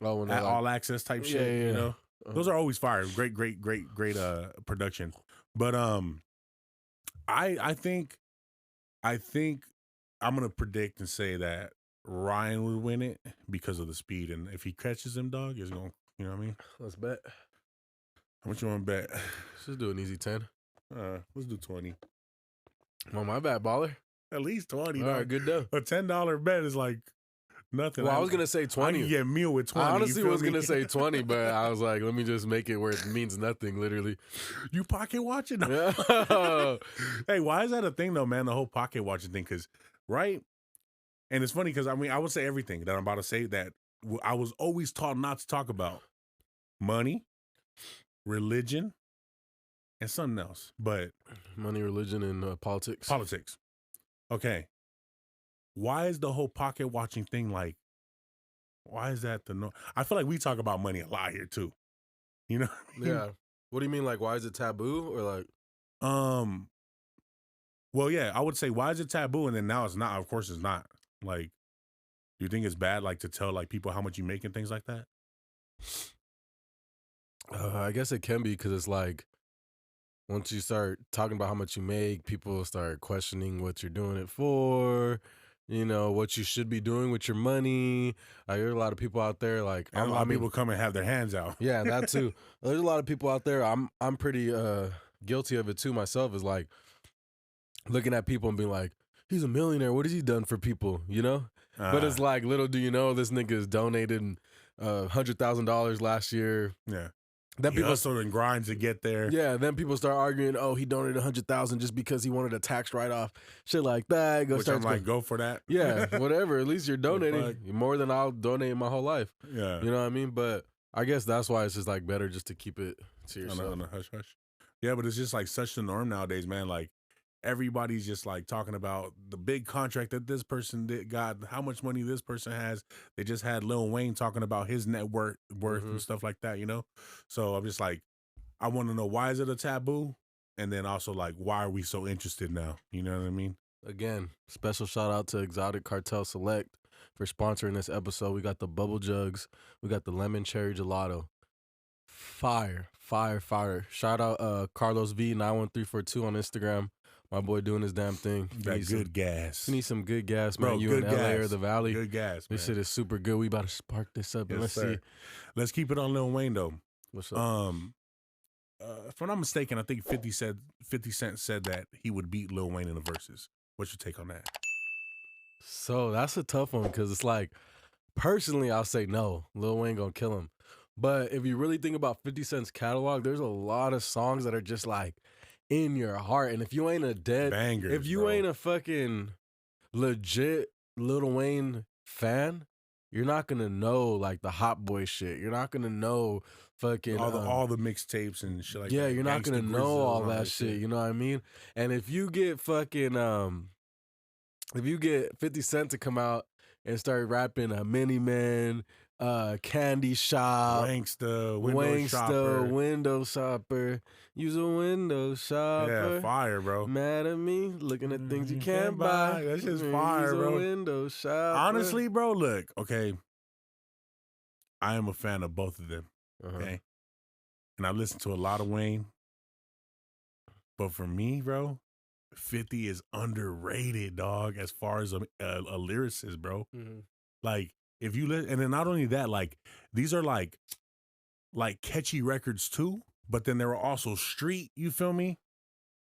oh, when At they're All Access type shit. Yeah, You yeah. know, those are always fire. Great production. But I think I'm gonna predict and say that Ryan would win it because of the speed, and if he catches him, dog, he's gonna, you know what I mean? Let's bet. How much you want to bet? Let's do an easy 10. Let's do 20. Well, my bad, baller. At least 20. All dog. right, good dough. A $10 bet is like nothing. Well, I was going to say I 20. can get a meal with 20. I you honestly feel was me? going to say 20, but I was like, let me just make it where it means nothing, literally. You pocket watching? Yeah. Hey, why is that a thing though, man? The whole pocket watching thing, right? And it's funny because I mean, I would say everything that I'm about to say that I was always taught not to talk about: money, religion, and something else. But Money, religion, and politics. politics. Okay, why is the whole pocket watching thing like? Why is that the no? I feel like we talk about money a lot here too. You know? What I mean? Yeah. What do you mean? Like, why is it taboo? Or like, Well, yeah, I would say why is it taboo, and then now it's not. Of course, it's not. Like, do you think it's bad, like, to tell like people how much you make and things like that? I guess it can be because it's like, once you start talking about how much you make, people start questioning what you're doing it for. you know, what you should be doing with your money. There's a lot of people out there like And a lot of people come and have their hands out. Yeah, that too. There's a lot of people out there. I'm pretty guilty of it too myself. Is like looking at people and being like, he's a millionaire. What has he done for people? You know. But it's like, little do you know, this nigga's donated $100,000 last year. Yeah. Then people hustled and grind to get there. Yeah, then people start arguing. Oh, he donated $100,000 just because he wanted a tax write-off, shit like that. I'm like, go for that. Yeah, whatever. At least you're donating more than I'll donate my whole life. Yeah, you know what I mean. But I guess that's why it's just like better just to keep it to yourself. On a hush hush. Yeah, but it's just like such the norm nowadays, man. Like everybody's just like talking about the big contract that this person got, how much money this person has. They just had Lil Wayne talking about his net worth and stuff like that, you know? So I'm just like, I want to know, why is it a taboo? And then also like, why are we so interested now? You know what I mean? Again, special shout out to Exotic Cartel Select for sponsoring this episode. We got the bubble jugs. We got the lemon cherry gelato. Fire. Shout out Carlos V91342 on Instagram. My boy doing his damn thing. That good gas. You need some good gas, man. Bro, you in LA or the Valley. Good gas, man. This shit is super good. We about to spark this up. Yes, let's sir. see. Let's keep it on Lil Wayne, though. What's up? If I'm not mistaken, I think 50 Cent said that he would beat Lil Wayne in the verses. What's your take on that? So that's a tough one because it's like, personally, I'll say no. Lil Wayne gonna kill him. But if you really think about 50 Cent's catalog, there's a lot of songs that are just like in your heart. And if you ain't a bangers, if you ain't a fucking legit Lil Wayne fan, you're not gonna know like the Hot Boy shit. You're not gonna know fucking all the mixtapes and shit like that. Yeah, you're not gonna know all that shit. You know what I mean? And if you get fucking if you get 50 Cent to come out and start rapping a Mini Man, Candy Shop, Wanksta, window shopper, use a window shopper. Yeah, fire, bro. Mad at me, looking at things you can't buy. That's just fire, bro. Use a window shopper. Honestly, bro, look, okay. I am a fan of both of them. Okay. And I listen to a lot of Wayne. But for me, bro, 50 is underrated, dog, as far as a lyricist, bro. Like, if you listen, and then not only that, like, these are like catchy records too, but then there are also street, you feel me?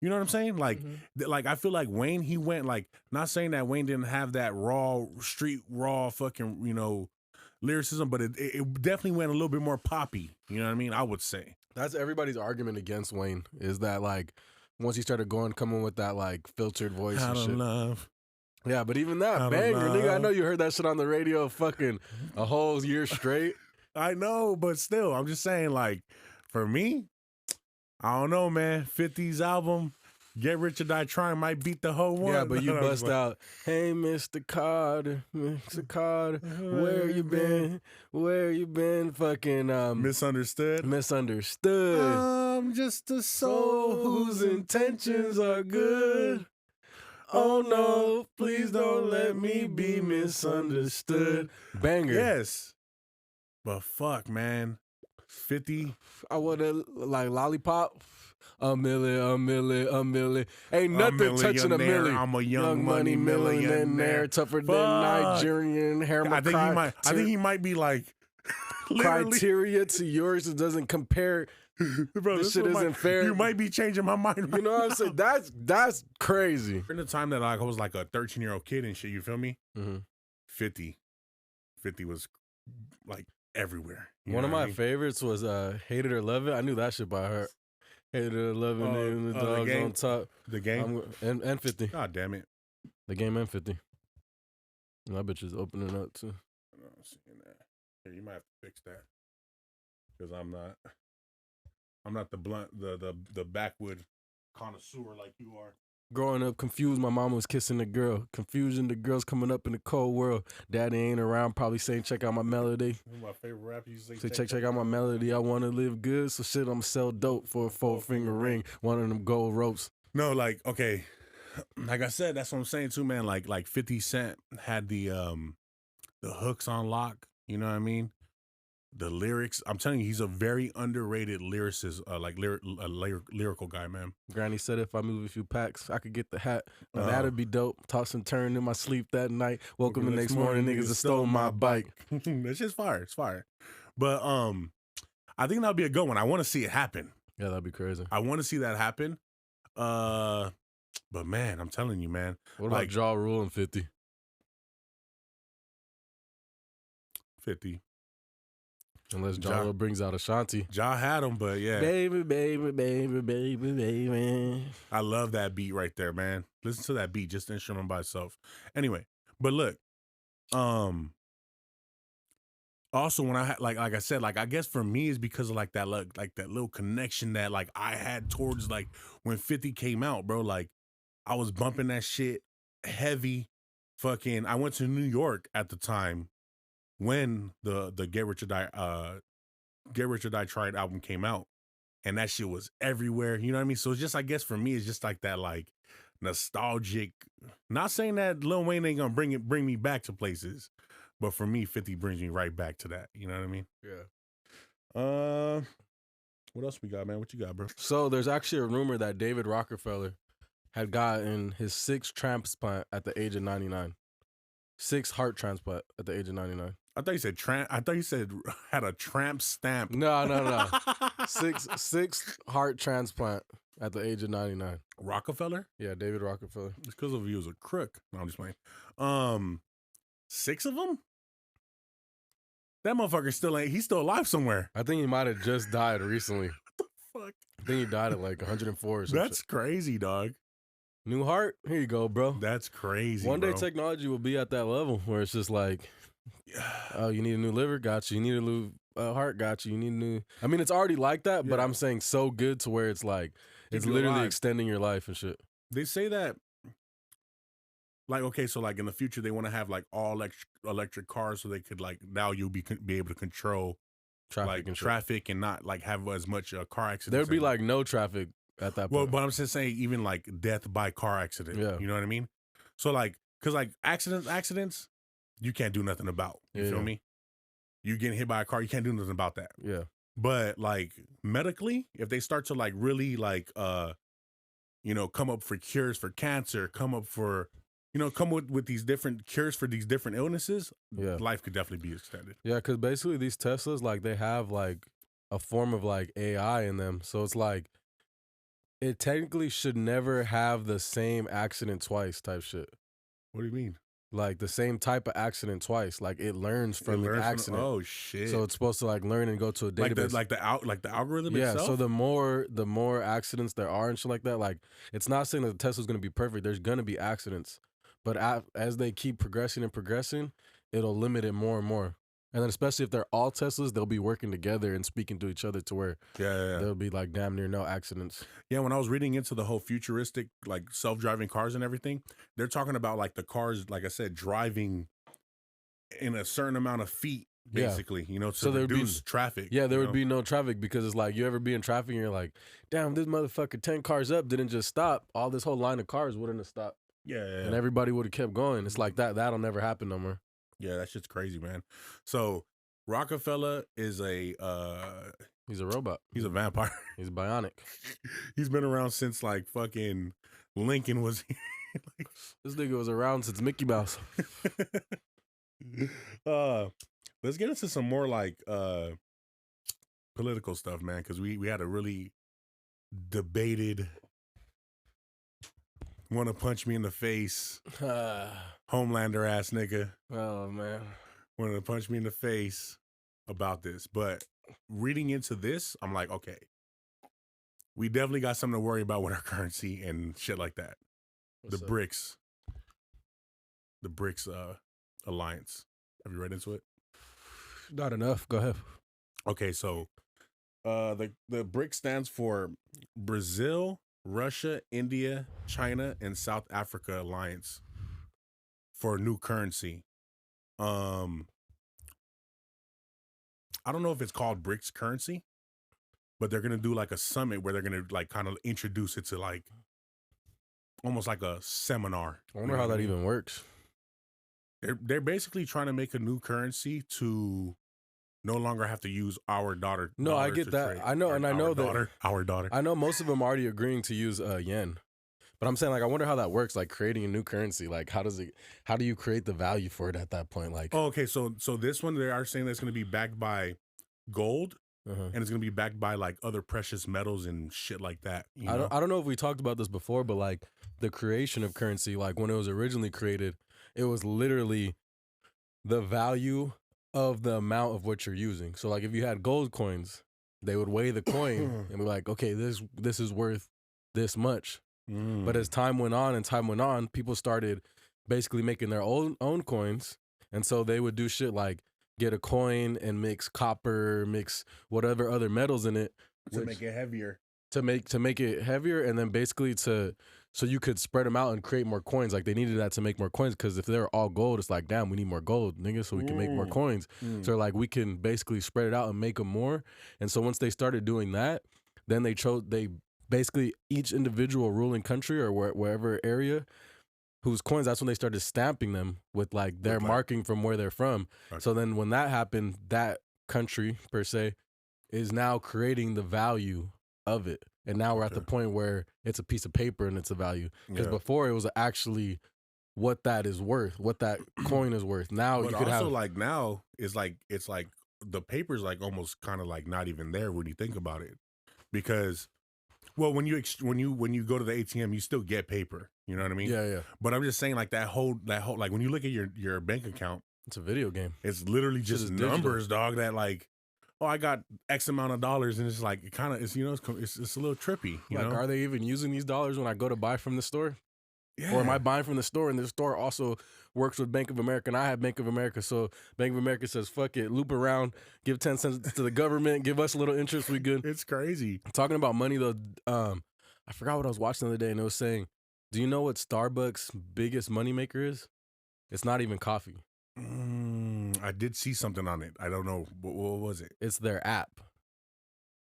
You know what I'm saying? Like, like I feel like Wayne, he went like, not saying that Wayne didn't have that street raw fucking, you know, lyricism, but it definitely went a little bit more poppy. You know what I mean? I would say. That's everybody's argument against Wayne, is that like once he started coming with that like filtered voice and shit. Love. Yeah, but even that banger, nigga, I know you heard that shit on the radio fucking a whole year straight. I know, but still, I'm just saying, like, for me, I don't know, man. 50's album, Get Rich or Die Trying, might beat the whole one. Yeah, but you bust out, hey, Mr. Carter, where you been? Where you been? Fucking Misunderstood. I'm just a soul whose intentions are good. Oh no, please don't let me be misunderstood. Banger. Yes. But fuck, man. 50. I would have like Lollipop. A million. Ain't nothing touching a million. I'm a young money millionaire. Tougher than Nigerian hair. I think he might be like criteria to yours. It doesn't compare. Bro, this shit isn't fair. You might be changing my mind. You know what I'm saying? That's crazy. In the time that I was like a 13-year-old kid and shit, you feel me? 50 was like everywhere. One of my favorites was Hate It or Love It. I knew that shit by heart. Hate It or Love It, and the dogs on top. The Game? And 50. God damn it. The Game and 50. And that bitch is opening up too. I'm seeing that. Here, you might have to fix that. Because I'm not the blunt, the backwood connoisseur like you are. Growing up confused, my mama was kissing a girl. Confusion, the girls coming up in the cold world. Daddy ain't around, probably saying, check out my melody. My favorite rap, you say, check out my melody. I want to live good, so shit, I'm sell dope for a 4-finger ring. One of them gold ropes. No, like, okay. Like I said, that's what I'm saying too, man. Like 50 Cent had the hooks on lock. You know what I mean? the lyrics. I'm telling you, he's a very underrated lyricist, lyrical guy, man. Granny said if I move a few packs, I could get the hat. Now Uh, that'd be dope. Toss and turn in my sleep that night. Woke up the next morning, niggas have stole my bike. That's just fire. It's fire. But I think that'll be a good one. I want to see it happen. Yeah, that'd be crazy. I want to see that happen. But man, I'm telling you, man. What about Ja Rule and 50? 50. Unless Ja Rule brings out Ashanti. Ja had him, but yeah. Baby, baby, baby, baby, baby. I love that beat right there, man. Listen to that beat, just the instrument by itself. Anyway, but look, also when I had like I said, like I guess for me is because of like that little connection that like I had towards like when 50 came out, bro. Like I was bumping that shit heavy. Fucking I went to New York at the time when the Get Rich or Die Trying album came out, and that shit was everywhere. You know what I mean? So it's just, I guess for me, it's just like that like nostalgic. Not saying that Lil Wayne ain't gonna bring me back to places, but for me, 50 brings me right back to that. You know what I mean? Yeah. What else we got, man? What you got, bro? So there's actually a rumor that David Rockefeller had gotten his 6th transplant at the age of 99. 6 heart transplant at the age of 99. I thought you said had a tramp stamp. No. Sixth heart transplant at the age of 99. Rockefeller? Yeah, David Rockefeller. It's because of he was a crook. No, I'm just playing. 6 of them? That motherfucker he's still alive somewhere. I think he might have just died recently. What the fuck? I think he died at like 104 or something. That's crazy, dog. New heart? Here you go, bro. That's crazy. One day technology will be at that level where it's just like, oh, you need a new liver? Got you. You need a new heart? Got you. You need a new... I mean, it's already like that, but I'm saying so good to where it's like, it's literally extending your life and shit. They say that, like, okay, so like in the future, they want to have like all electric cars so they could like, now you'll be able to control traffic and not like have as much car accidents. There'd be like no traffic at that point. Well, but I'm just saying even like death by car accident. Yeah. You know what I mean? So like, cause like accidents, you can't do nothing about. You feel me? You getting hit by a car, you can't do nothing about that. Yeah. But like medically, if they start to like really like come up for cures for cancer, come with these different cures for these different illnesses, life could definitely be extended. Yeah, because basically these Teslas, like they have like a form of like AI in them. So it's like it technically should never have the same accident twice type shit. What do you mean? Like the same type of accident twice. Like it learns from the accident. Oh shit! So it's supposed to like learn and go to a database. Like the algorithm itself? Yeah. So the more accidents there are and shit like that. Like it's not saying that the Tesla's gonna be perfect. There's gonna be accidents, but as they keep progressing, it'll limit it more and more. And then especially if they're all Teslas, they'll be working together and speaking to each other to where there'll be like damn near no accidents. Yeah, when I was reading into the whole futuristic like self-driving cars and everything, they're talking about like the cars, like I said, driving in a certain amount of feet, basically, to reduce traffic. Yeah, there would be no traffic because it's like you ever be in traffic and you're like, damn, this motherfucker 10 cars up didn't just stop. All this whole line of cars wouldn't have stopped. Yeah. And everybody would have kept going. It's like that'll never happen no more. Yeah, that shit's crazy, man. So Rockefeller is he's a robot. He's a vampire. He's bionic. He's been around since like fucking Lincoln was here. This nigga was around since Mickey Mouse. Let's get into some more like political stuff, man, because we had a really debated want to punch me in the face Homelander ass nigga. Oh man, wanted to punch me in the face about this. But reading into this, I'm like, okay, we definitely got something to worry about with our currency and shit like that. What's the up? BRICS alliance. Have you read into it? Not enough. Go ahead. Okay, so the BRICS stands for Brazil, Russia, India, China, and South Africa alliance for new currency. I don't know if it's called BRICS currency, but they're gonna do like a summit where they're gonna like kind of introduce it to like almost like a seminar. I wonder how that even works. They're basically trying to make a new currency to no longer have to use our daughter. No, I dollar get to that. trade, I know, or and I know that our daughter. I know most of them already agreeing to use yen. But I'm saying, like, I wonder how that works, like creating a new currency. Like, how do you create the value for it at that point? Like, Oh, okay, so this one they are saying that's going to be backed by gold, uh-huh. and it's going to be backed by like other precious metals and shit like that. You know? I don't know if we talked about this before, but like the creation of currency, like when it was originally created, it was literally the value of the amount of what you're using. So like if you had gold coins, they would weigh the coin and be like, okay, this is worth this much. But as time went on, people started basically making their own coins. And so they would do shit like get a coin and mix copper, mix whatever other metals in it to make it heavier. To make it heavier, and then basically so you could spread them out and create more coins. Like they needed that to make more coins, because if they're all gold, it's like, damn, we need more gold, nigga, so we can make more coins. So like we can basically spread it out and make them more. And so once they started doing that, then they basically each individual ruling country or wherever area whose coins, that's when they started stamping them with like their marking from where they're from. Okay. So then when that happened, that country per se is now creating the value of it. And now we're at the point where it's a piece of paper and it's a value. Because before it was actually what that is worth, what that coin is worth. Now but you could also have like now it's like the paper's like almost kind of like not even there when you think about it. Because well, when you go to the ATM, you still get paper. You know what I mean? Yeah, yeah. But I'm just saying, like that whole like when you look at your bank account, it's a video game. It's literally just numbers, dog. That like, oh, I got X amount of dollars, and it's like it kind of it's it's a little trippy. You know? Are they even using these dollars when I go to buy from the store? Yeah. Or am I buying from the store, and the store also works with Bank of America, and I have Bank of America, so Bank of America says, fuck it, loop around, give 10 cents to the government, give us a little interest, we good. It's crazy. Talking about money, though, I forgot what I was watching the other day, and it was saying, do you know what Starbucks' biggest moneymaker is? It's not even coffee. I did see something on it. I don't know. What was it? It's their app.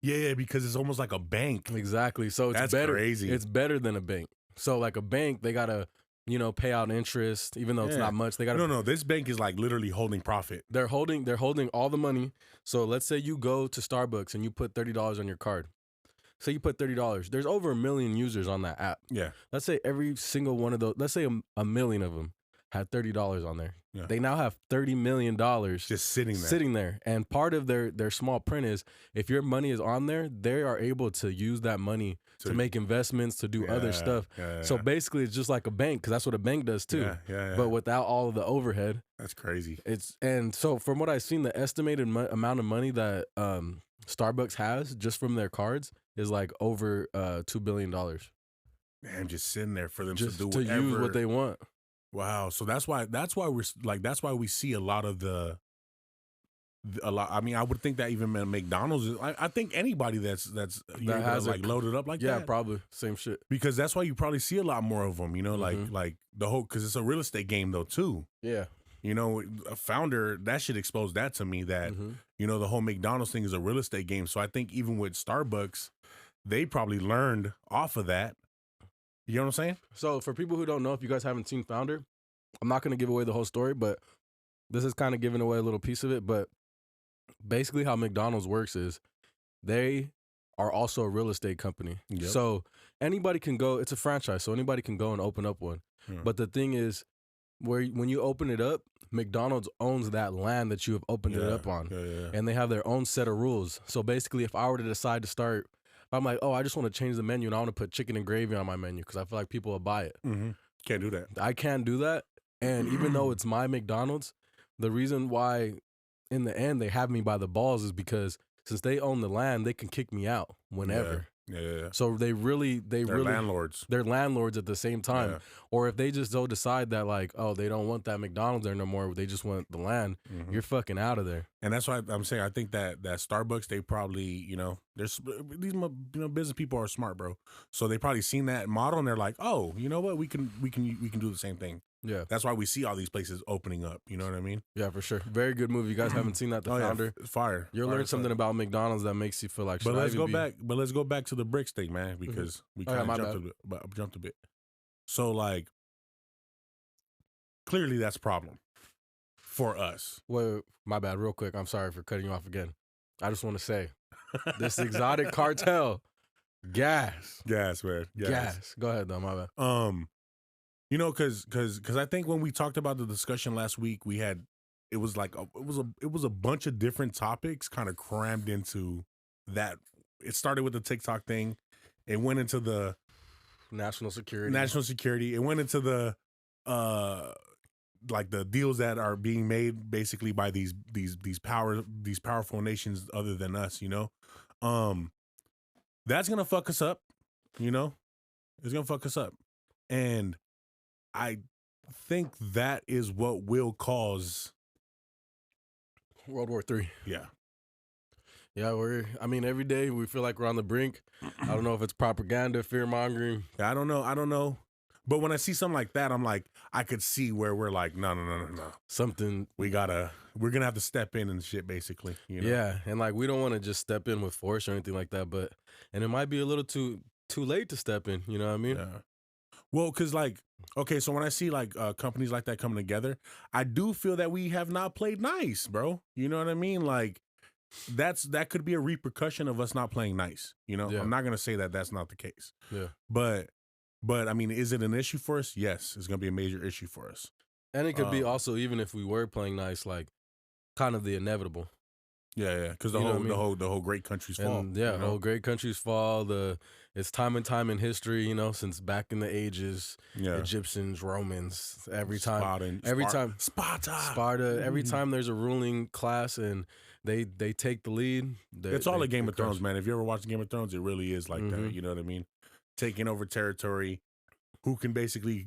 Yeah, because it's almost like a bank. Exactly. So it's better. Crazy. It's better than a bank. So like a bank, they gotta, pay out interest, even though it's not much. They gotta. No. This bank is like literally holding profit. They're holding all the money. So let's say you go to Starbucks and you put $30 on your card. Say you put $30. There's over 1 million users on that app. Yeah. Let's say every single one of those. Let's say a million of them had $30 on there. Yeah. They now have $30 million just sitting there. And part of their small print is if your money is on there, they are able to use that money to make investments, to do other stuff. So basically, it's just like a bank, because that's what a bank does too. Yeah. But without all of the overhead. That's crazy. And so from what I've seen, the estimated amount of money that Starbucks has just from their cards is like over $2 billion. Man, just sitting there for them just to do whatever. Use what they want. Wow, so that's why we see a lot of I mean, I would think that even McDonald's I think anybody that has like loaded up like that. Yeah, probably same shit. Because that's why you probably see a lot more of them. Like the whole, because it's a real estate game though too. Yeah. A founder, that should expose that to me that the whole McDonald's thing is a real estate game. So I think even with Starbucks, they probably learned off of that. You know what I'm saying? So for people who don't know, if you guys haven't seen Founder, I'm not going to give away the whole story, but this is kind of giving away a little piece of it. But basically how McDonald's works is they are also a real estate company. Yep. So anybody can go, it's a franchise, so anybody can go and open up one. But the thing is, when you open it up, McDonald's owns that land that you have opened it up on. And they have their own set of rules. So basically, if I were to decide to start, I'm like, oh, I just want to change the menu and I want to put chicken and gravy on my menu because I feel like people will buy it. Can't do that. I can't do that. And even though it's my McDonald's, the reason why in the end they have me by the balls is because since they own the land, they can kick me out whenever. Yeah. So they're landlords. They're landlords at the same time. Yeah. Or if they just don't decide that like, oh, they don't want that McDonald's there no more, they just want the land, you're fucking out of there. And that's why I'm saying I think that Starbucks, they probably, there's these business people are smart, bro. So they probably seen that model and they're like, oh, you know what, we can do the same thing. Yeah, that's why we see all these places opening up. You know what I mean? Yeah, for sure. Very good movie. You guys haven't seen that? The Founder. Yeah, fire. You'll learn something about McDonald's that makes you feel like. But let's go back to the bricks thing, man, because we kind of jumped a bit. So like, clearly that's a problem. for us. Wait, my bad. Real quick, I'm sorry for cutting you off again. I just want to say, this exotic cartel, gas. Gas, man. Gas. Go ahead, though. My bad. You know, because I think when we talked about the discussion last week, we had it was a bunch of different topics kind of crammed into that. It started with the TikTok thing. It went into the National security. It went into the like the deals that are being made basically by these powerful nations other than us, you know. That's gonna fuck us up, you know. It's gonna fuck us up, and I think that is what will cause World War III. Yeah. Yeah, I mean, every day we feel like we're on the brink. I don't know if it's propaganda, fear mongering. I don't know. But when I see something like that, I'm like, I could see where we're like, no. Something we're gonna have to step in and shit, basically. You know? Yeah, and like we don't want to just step in with force or anything like that, and it might be a little too late to step in. You know what I mean? Yeah. Well, because like, okay, so when I see like companies like that coming together, I do feel that we have not played nice, bro. You know what I mean? Like, that could be a repercussion of us not playing nice. You know, I'm not gonna say that that's not the case. Yeah, but I mean, is it an issue for us? Yes, it's gonna be a major issue for us. And it could be also, even if we were playing nice, like kind of the inevitable. Yeah, because the whole great countries fall. And, the whole great countries fall. It's time and time in history, you know, since back in the ages, Egyptians, Romans, every time, Sparta, every time there's a ruling class and they take the lead. It's all a Game of Thrones, man. If you ever watched Game of Thrones, it really is like that. You know what I mean? Taking over territory, who can basically,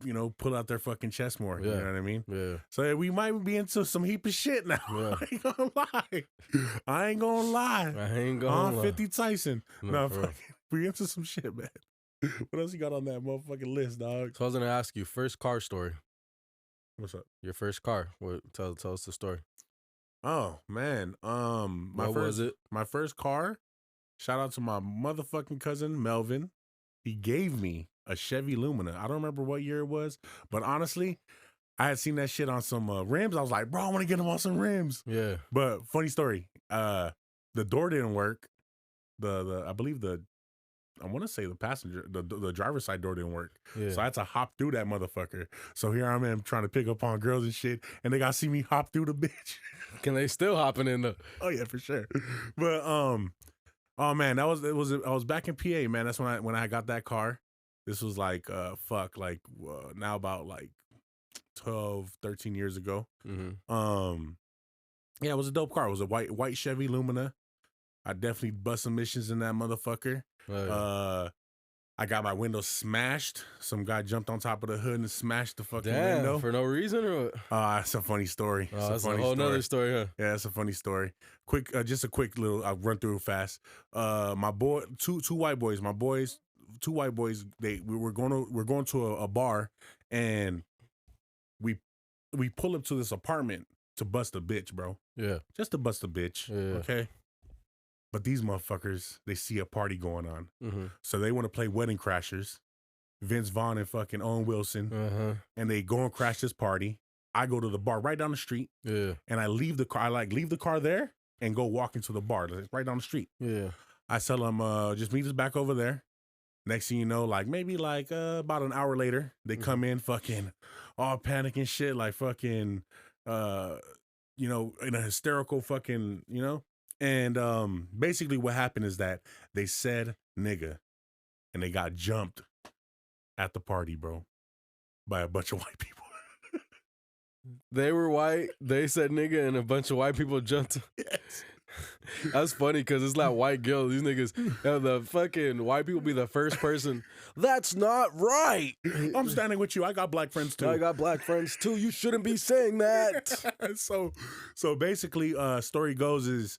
you know, pull out their fucking chest more. You know what I mean? Yeah. So we might be into some heap of shit now. Yeah. I ain't gonna lie. 50 Tyson. No, we into some shit, man. What else you got on that motherfucking list, dog? So I was gonna ask you, first car story. What's up? Your first car. Tell us the story. Oh man. What was it? My first car. Shout out to my motherfucking cousin Melvin. He gave me a Chevy Lumina. I don't remember what year it was, but honestly, I had seen that shit on some rims. I was like, bro, I want to get him on some rims. Yeah. But funny story, the door didn't work. I want to say the passenger, the driver's side door didn't work. Yeah. So I had to hop through that motherfucker. So here I am trying to pick up on girls and shit, and they got to see me hop through the bitch. Can they still hopping in the? Oh yeah, for sure. But oh man, I was back in PA, man. That's when I got that car. This was like now about like 12, 13 years ago. Mm-hmm. Yeah, it was a dope car. It was a white Chevy Lumina. I definitely bust some missions in that motherfucker. Oh, yeah. I got my window smashed. Some guy jumped on top of the hood and smashed the fucking window. For no reason? Or what? It's a funny story. That's a whole nother story, huh? Yeah, it's a funny story. Just a quick little, I'll run through fast. My boy, two white boys, two white boys, we're going to a bar, and we pull up to this apartment to bust a bitch, bro. Yeah. Just to bust a bitch. Yeah. Okay. But these motherfuckers, they see a party going on. Mm-hmm. So they want to play Wedding Crashers, Vince Vaughn and fucking Owen Wilson. And they go and crash this party. I go to the bar right down the street. Yeah. And I leave the car. I leave the car there and go walk into the bar. It's right down the street. Yeah. I tell them, just meet us back over there. Next thing you know, maybe about an hour later, they come in fucking all panic and shit, like fucking, you know, in a hysterical fucking, you know. And basically what happened is that they said nigga, and they got jumped at the party, bro, by a bunch of white people. They were white, they said nigga, and a bunch of white people jumped. Yes. That's funny because it's not white guilt. These niggas, the fucking white people be the first person. That's not right. I'm standing with you. I got black friends too. I got black friends too. You shouldn't be saying that. So basically, story goes is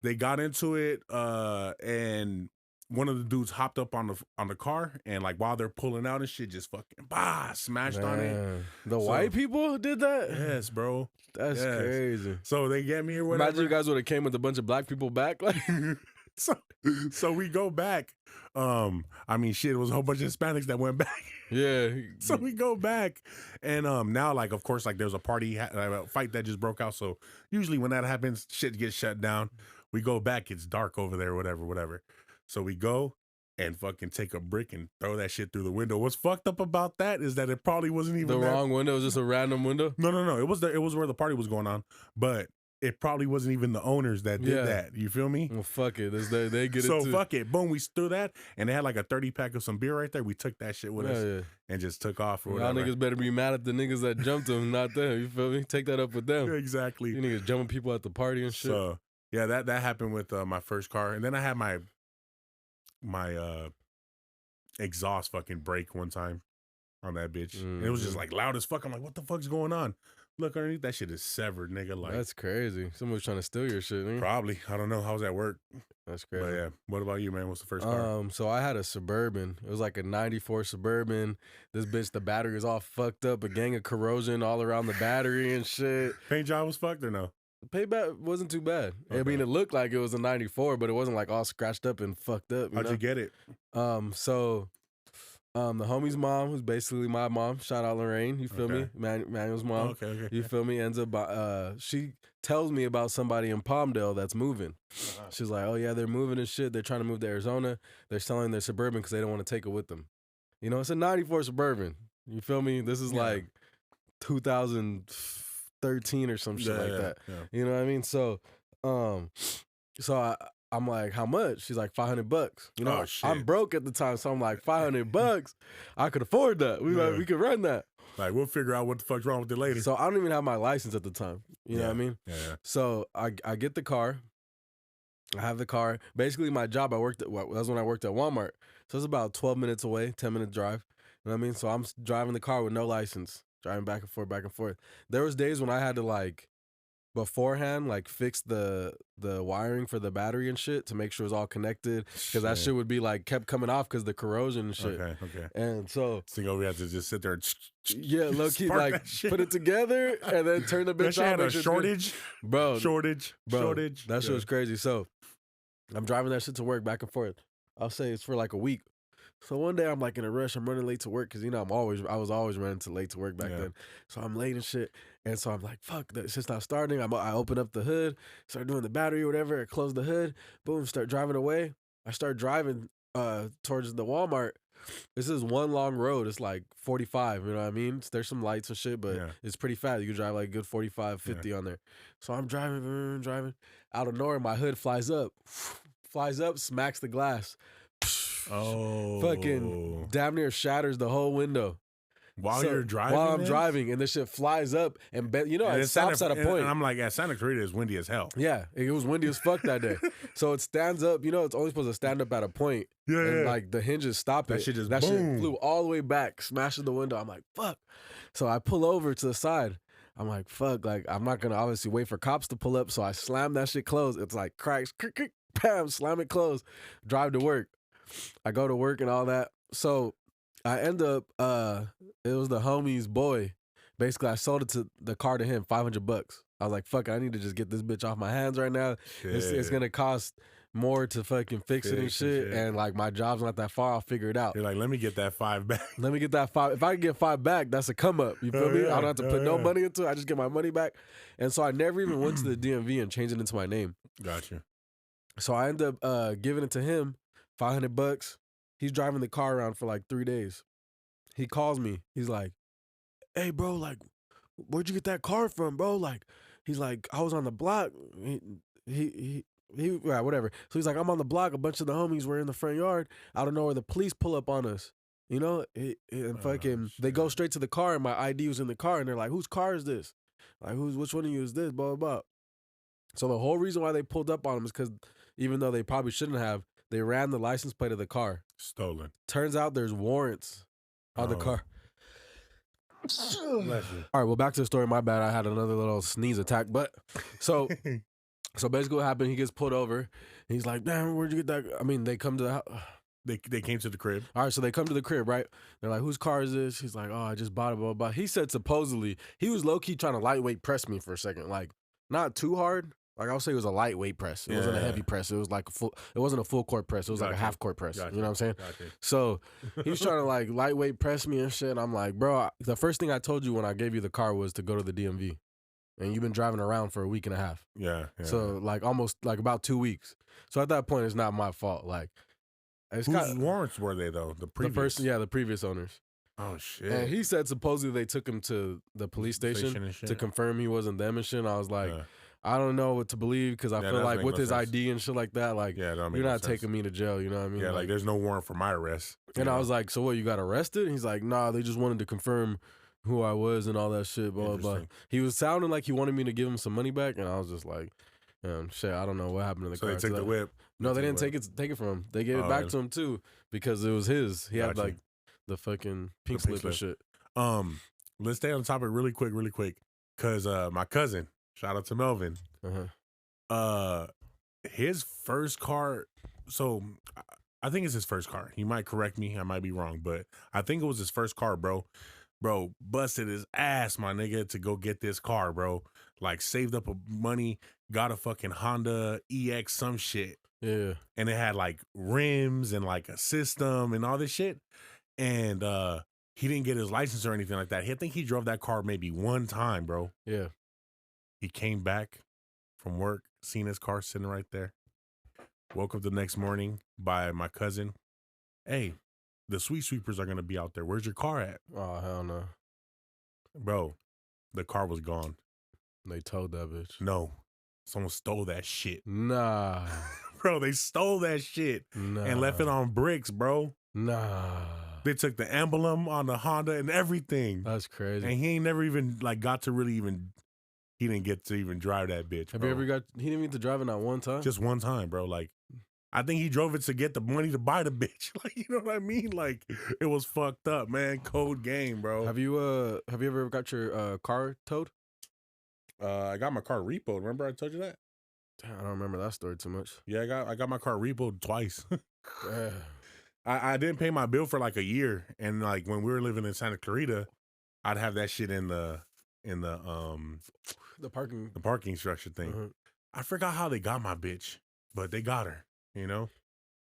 they got into it, and one of the dudes hopped up on the car, and while they're pulling out and shit, just fucking smashed on it. The white people did that? Yes, bro. That's crazy. So they get me or whatever. Imagine you guys would have came with a bunch of black people back. so, so we go back. I mean, shit, it was a whole bunch of Hispanics that went back. Yeah. So we go back, and now, like, of course, like, there's a party, a fight that just broke out. So usually when that happens, shit gets shut down. We go back, it's dark over there, whatever. So we go and fucking take a brick and throw that shit through the window. What's fucked up about that is that it probably wasn't even The wrong window, it was just a random window? No. It was where the party was going on, but it probably wasn't even the owners that did that. You feel me? Well, fuck it. They get So it too. fuck it. Boom, we threw that, and they had like a 30-pack of some beer right there. We took that shit with us and just took off. Or Y'all whatever. niggas better be mad at the niggas that jumped them, not them. You feel me? Take that up with them. Exactly. You niggas jumping people at the party and shit. So yeah, that happened with my first car, and then I had my exhaust fucking break one time on that bitch. And it was just like loud as fuck. I'm like, what the fuck's going on? Look underneath, that shit is severed, nigga. Like, that's crazy. Someone's trying to steal your shit, nigga. Probably. I don't know. I was at work. That's crazy. But yeah. What about you, man? What's the first car? So I had a Suburban. It was like a 94 Suburban. This bitch, the battery was all fucked up. A gang of corrosion all around the battery and shit. Paint job was fucked or no? The payback wasn't too bad. Okay. I mean, it looked like it was a 94, but it wasn't like all scratched up and fucked up. How'd you get it? The homie's mom, who's basically my mom, shout out Lorraine, you feel me? Manuel's mom. Okay. You feel me? Ends up, she tells me about somebody in Palmdale that's moving. She's like, oh yeah, they're moving and shit. They're trying to move to Arizona. They're selling their Suburban because they don't want to take it with them. You know, it's a 94 Suburban. You feel me? This is like 2013 or some shit like that. Yeah. You know what I mean? So I'm like, how much? She's like, $500. You know, I'm broke at the time, so I'm like, $500. I could afford that. We could run that. Like, we'll figure out what the fuck's wrong with the lady. So I don't even have my license at the time. You know what I mean? Yeah. So I get the car. I have the car. Basically, my job, that was when I worked at Walmart. So it's about 12 minutes away, 10-minute drive. You know what I mean? So I'm driving the car with no license, driving back and forth. There was days when I had to like, beforehand, like fix the wiring for the battery and shit to make sure it's all connected, because that shit would be like kept coming off because the corrosion and shit. Okay. And so we have to just sit there and low key like put it together and then turn the bitch off. That shit had a shortage, bro. Shortage. That shit was crazy. So I'm driving that shit to work back and forth. I'll say it's for like a week. So one day I'm like in a rush. I'm running late to work because, you know, I was always running late to work back then. So I'm late and shit. And so I'm like, fuck, it's just not starting. I open up the hood, start doing the battery or whatever. I close the hood, boom, start driving away. I start driving towards the Walmart. This is one long road. It's like 45, you know what I mean? There's some lights and shit, but it's pretty fast. You can drive like a good 45, 50 on there. So I'm driving. Out of nowhere, my hood flies up, smacks the glass. Oh, fucking damn near shatters the whole window while you're driving. While I'm driving, and this shit flies up and you know, it stops at a point. And I'm like, at Santa Clarita is windy as hell. Yeah, it was windy as fuck that day. So it stands up. You know, it's only supposed to stand up at a point. And like the hinges stop it. Shit shit flew all the way back, smashes the window. I'm like, fuck. So I pull over to the side. I'm like, fuck. Like, I'm not gonna obviously wait for cops to pull up. So I slam that shit closed. It's like cracks, bam, slam it closed. Drive to work. I go to work and all that. So I end up, it was the homie's boy. Basically, I sold the car to him, $500. I was like, fuck, I need to just get this bitch off my hands right now. It's going to cost more to fucking fix it and shit. And like, my job's not that far. I'll figure it out. You're like, let me get that $5 back. Let me get that $5. If I can get $5 back, that's a come up. You feel me? I don't have to put no money into it. I just get my money back. And so I never even went to the DMV and changed it into my name. Gotcha. So I end up giving it to him. $500. He's driving the car around for like 3 days. He calls me. He's like, hey, bro, like, where'd you get that car from, bro? Like, he's like, I was on the block. He whatever. So he's like, I'm on the block. A bunch of the homies were in the front yard. I don't know where the police pull up on us. You know, and fucking, they go straight to the car, and my ID was in the car, and they're like, whose car is this? Like, which one of you is this? Blah, blah, blah. So the whole reason why they pulled up on him is because even though they probably shouldn't have, they ran the license plate of the car. Stolen. Turns out there's warrants on the car. All right, well, back to the story. My bad. I had another little sneeze attack. But so basically what happened, he gets pulled over. He's like, damn, where'd you get that? I mean, they come to the house. They came to the crib. All right, so they come to the crib, right? They're like, whose car is this? He's like, oh, I just bought it, blah, blah, blah. He said supposedly, he was low-key trying to lightweight press me for a second. Like, not too hard, Like I would say it was a lightweight press. It wasn't a heavy press. It was like it wasn't a full court press. It was like a half court press. You know what I'm saying? So he was trying to like lightweight press me and shit. And I'm like, bro, the first thing I told you when I gave you the car was to go to the DMV. And you've been driving around for a week and a half. Yeah. So like almost like about 2 weeks. So at that point, it's not my fault. Like, whose warrants were they though? The previous? The previous owners. Oh shit. And he said supposedly they took him to the police station to confirm he wasn't them and shit. And I was like, I don't know what to believe because I feel like with his ID and shit like that, like you're not taking me to jail. You know what I mean? Yeah, like there's no warrant for my arrest. And I was like, so what? You got arrested? And he's like, nah, they just wanted to confirm who I was and all that shit. Blah blah blah. He was sounding like he wanted me to give him some money back, and I was just like, shit, I don't know what happened to the car. So they took the whip. No, they didn't take it from him. They gave it back to him too because it was his. He had like the fucking pink slip and shit. Let's stay on the topic really quick, because my cousin, shout out to Melvin, his first car. So I think it's his first car. He might correct me. I might be wrong, but I think it was his first car, bro. Bro, busted his ass, my nigga, to go get this car, bro. Like, saved up money, got a fucking Honda EX some shit. Yeah. And it had, like, rims and, like, a system and all this shit. And he didn't get his license or anything like that. I think he drove that car maybe one time, bro. Yeah. He came back from work, seen his car sitting right there. Woke up the next morning by my cousin. Hey, the sweet sweepers are going to be out there. Where's your car at? Oh, hell no. Bro, the car was gone. They towed that bitch. No. Someone stole that shit. Nah. Bro, they stole that shit and left it on bricks, bro. Nah. They took the emblem on the Honda and everything. That's crazy. And he ain't never even, like, got to really even, he didn't get to even drive that bitch, Have bro. you ever he didn't even get to drive it not one time? Just one time, bro. Like, I think he drove it to get the money to buy the bitch. Like, you know what I mean? Like, it was fucked up, man. Cold game, bro. Have you ever got your car towed? I got my car repoed. Remember I told you that? Damn, I don't remember that story too much. Yeah, I got my car repoed twice. I didn't pay my bill for like a year, and like when we were living in Santa Clarita, I'd have that shit in the parking structure thing. Mm-hmm. I forgot how they got my bitch, but they got her, you know.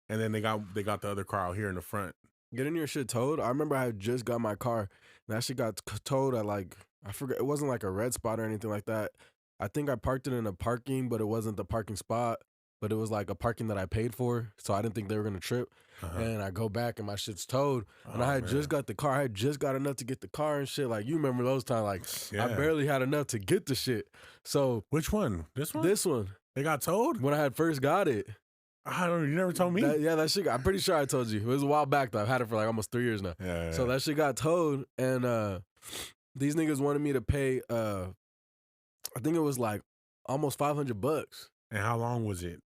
And then they got the other car out here in the front. Getting your shit towed. I remember I had just got my car, and that shit got towed at like, I forget. It wasn't like a red spot or anything like that. I think I parked it in a parking, but it wasn't the parking spot. But it was like a parking that I paid for, so I didn't think they were gonna trip. And I go back and my shit's towed. And I had just got the car. I had just got enough to get the car and shit. Like, you remember those times? Like, I barely had enough to get the shit. So which one? This one? This one. They got towed? When I had first got it. I don't know. You never told me? That shit. I'm pretty sure I told you. It was a while back though. I've had it for like almost 3 years now. Yeah. So that shit got towed, and these niggas wanted me to pay. I think it was like almost $500. And how long was it?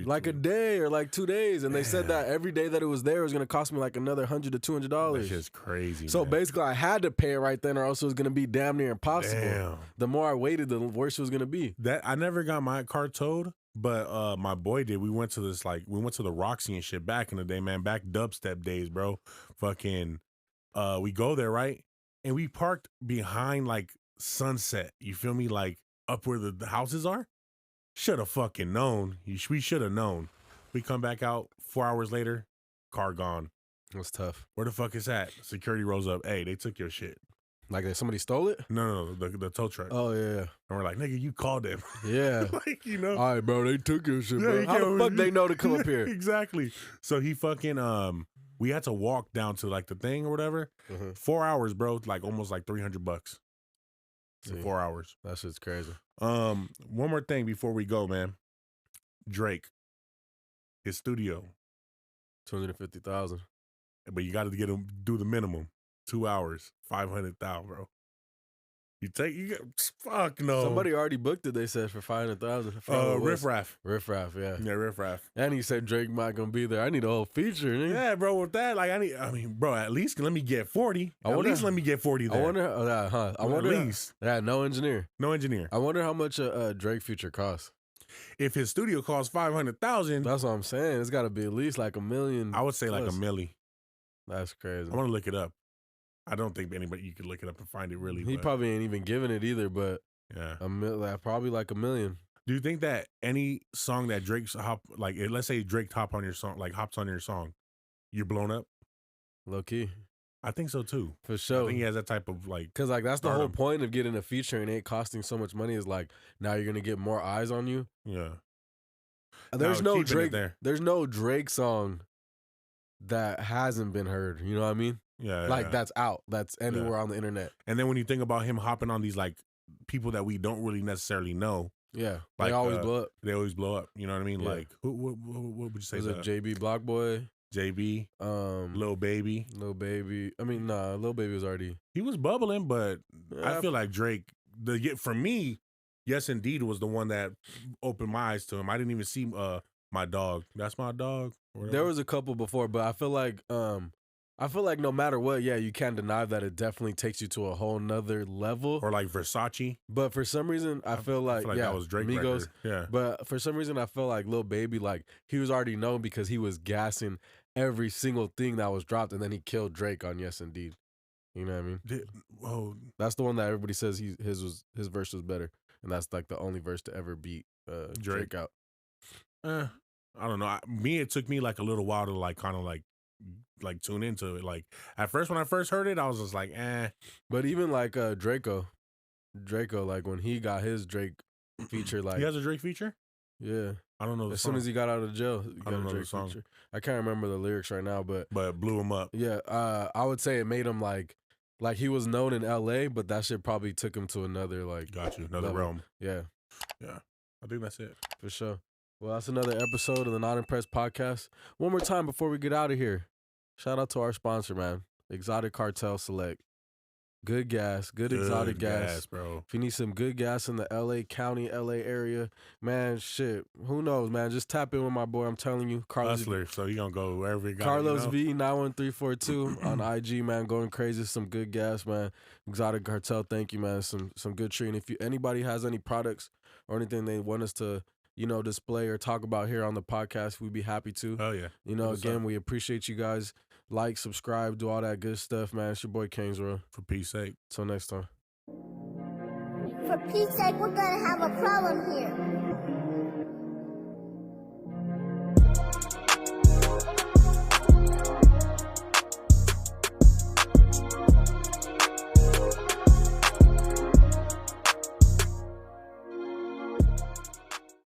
Like a day or like 2 days, and they said that every day that it was there was gonna cost me like another $100 to $200. That's just crazy. So man. basically, I had to pay it right then, or else it was gonna be damn near impossible. Damn. The more I waited, the worse it was gonna be. That I never got my car towed, but my boy did. We went to the Roxy and shit back in the day, man. Back dubstep days, bro. Fucking, we go there right, and we parked behind like Sunset. You feel me? Like up where the houses are. Should have fucking known. We should have known. We come back out 4 hours later, car gone. That's tough. Where the fuck is that? Security rolls up. Hey, they took your shit. Like somebody stole it? No, the tow truck. Oh yeah. And we're like, nigga, you called them. Yeah. Like, you know. All right, bro. They took your shit, bro. How the fuck they know to come up here? Exactly. So he fucking we had to walk down to like the thing or whatever. 4 hours, bro. Like almost like $300. In 4 hours. That shit's crazy. One more thing before we go, man. Drake, his studio, 250,000. but you got to get him do the minimum. 2 hours, 500,000, bro. Fuck no. Somebody already booked it. They said for 500,000. Riff Raff. Riff Raff, yeah. Yeah, Riff Raff. And he said Drake not gonna be there. I need a whole feature. Nigga. Yeah, bro. With that, like, bro. At least let me get 40. At least let me get 40 there. I wonder. I wonder. At least. Yeah, no engineer. No engineer. I wonder how much a Drake feature costs. If his studio costs 500,000, that's what I'm saying. It's got to be at least like $1 million. I would say like $1 million. That's crazy. I want to look it up. I don't think you could look it up and find it really. He probably ain't even giving it either, but yeah, probably like $1 million. Do you think that any song that Drake's let's say Drake hops on your song, you're blown up? Low key. I think so too. For I sure. think he has that type of Because like that's the whole stardom. point of getting a feature and it costing so much money is like now you're gonna get more eyes on you. Yeah. There's No, no keeping it Drake. there. There's no Drake song that hasn't been heard. You know what I mean? Yeah. Like yeah. that's out. That's anywhere on the internet. And then when you think about him hopping on these like people that we don't really necessarily know, Yeah, like they always blow up. They always blow up. You know what I mean? Yeah. Like what would you say? Was it JB Blockboy? JB, Lil Baby. Lil Baby. I mean, nah, Lil Baby was already. He was bubbling, but Yeah. I feel like Drake. For me, Yes Indeed was the one that opened my eyes to him. I didn't even see My Dog. That's My Dog. There was a couple before, but I feel like no matter what, yeah, you can't deny that it definitely takes you to a whole nother level. Or like Versace. But for some reason, I feel like yeah, that was Drake Migos. record. Yeah. But for some reason, I feel like Lil Baby, like he was already known because he was gassing every single thing that was dropped, and then he killed Drake on Yes Indeed. You know what I mean? That's the one that everybody says his verse was better, and that's like the only verse to ever beat Drake out. I don't know. It took me like a little while to like kind of like tune into it. Like at first, when I first heard it, I was just like, eh. But even like Draco, like when he got his Drake feature, like he has a Drake feature. Yeah, I don't know. As soon as he got out of jail, he got I don't a know Drake the song. feature. I can't remember the lyrics right now, but it blew him up. Yeah, I would say it made him like he was known in L.A., but that shit probably took him to another another level. realm. Yeah. I think that's it for sure. Well, that's another episode of the Not Impressed podcast. One more time before we get out of here, shout out to our sponsor, man, Exotic Cartel Select. Good gas, good exotic gas, bro. If you need some good gas in the LA County, LA area, man, shit, who knows, man? Just tap in with my boy. I'm telling you, Carlos. Hustler, so you gonna go wherever you got. Carlos V 91342 on IG, man, going crazy. Some good gas, man. Exotic Cartel, thank you, man. Some good treat. And if anybody has any products or anything they want us to, display or talk about here on the podcast, we'd be happy to. Oh yeah. Again, we appreciate you guys. Like, subscribe, do all that good stuff, man. It's your boy Kanesworld. For peace sake. Till next time. For peace sake, we're gonna have a problem here.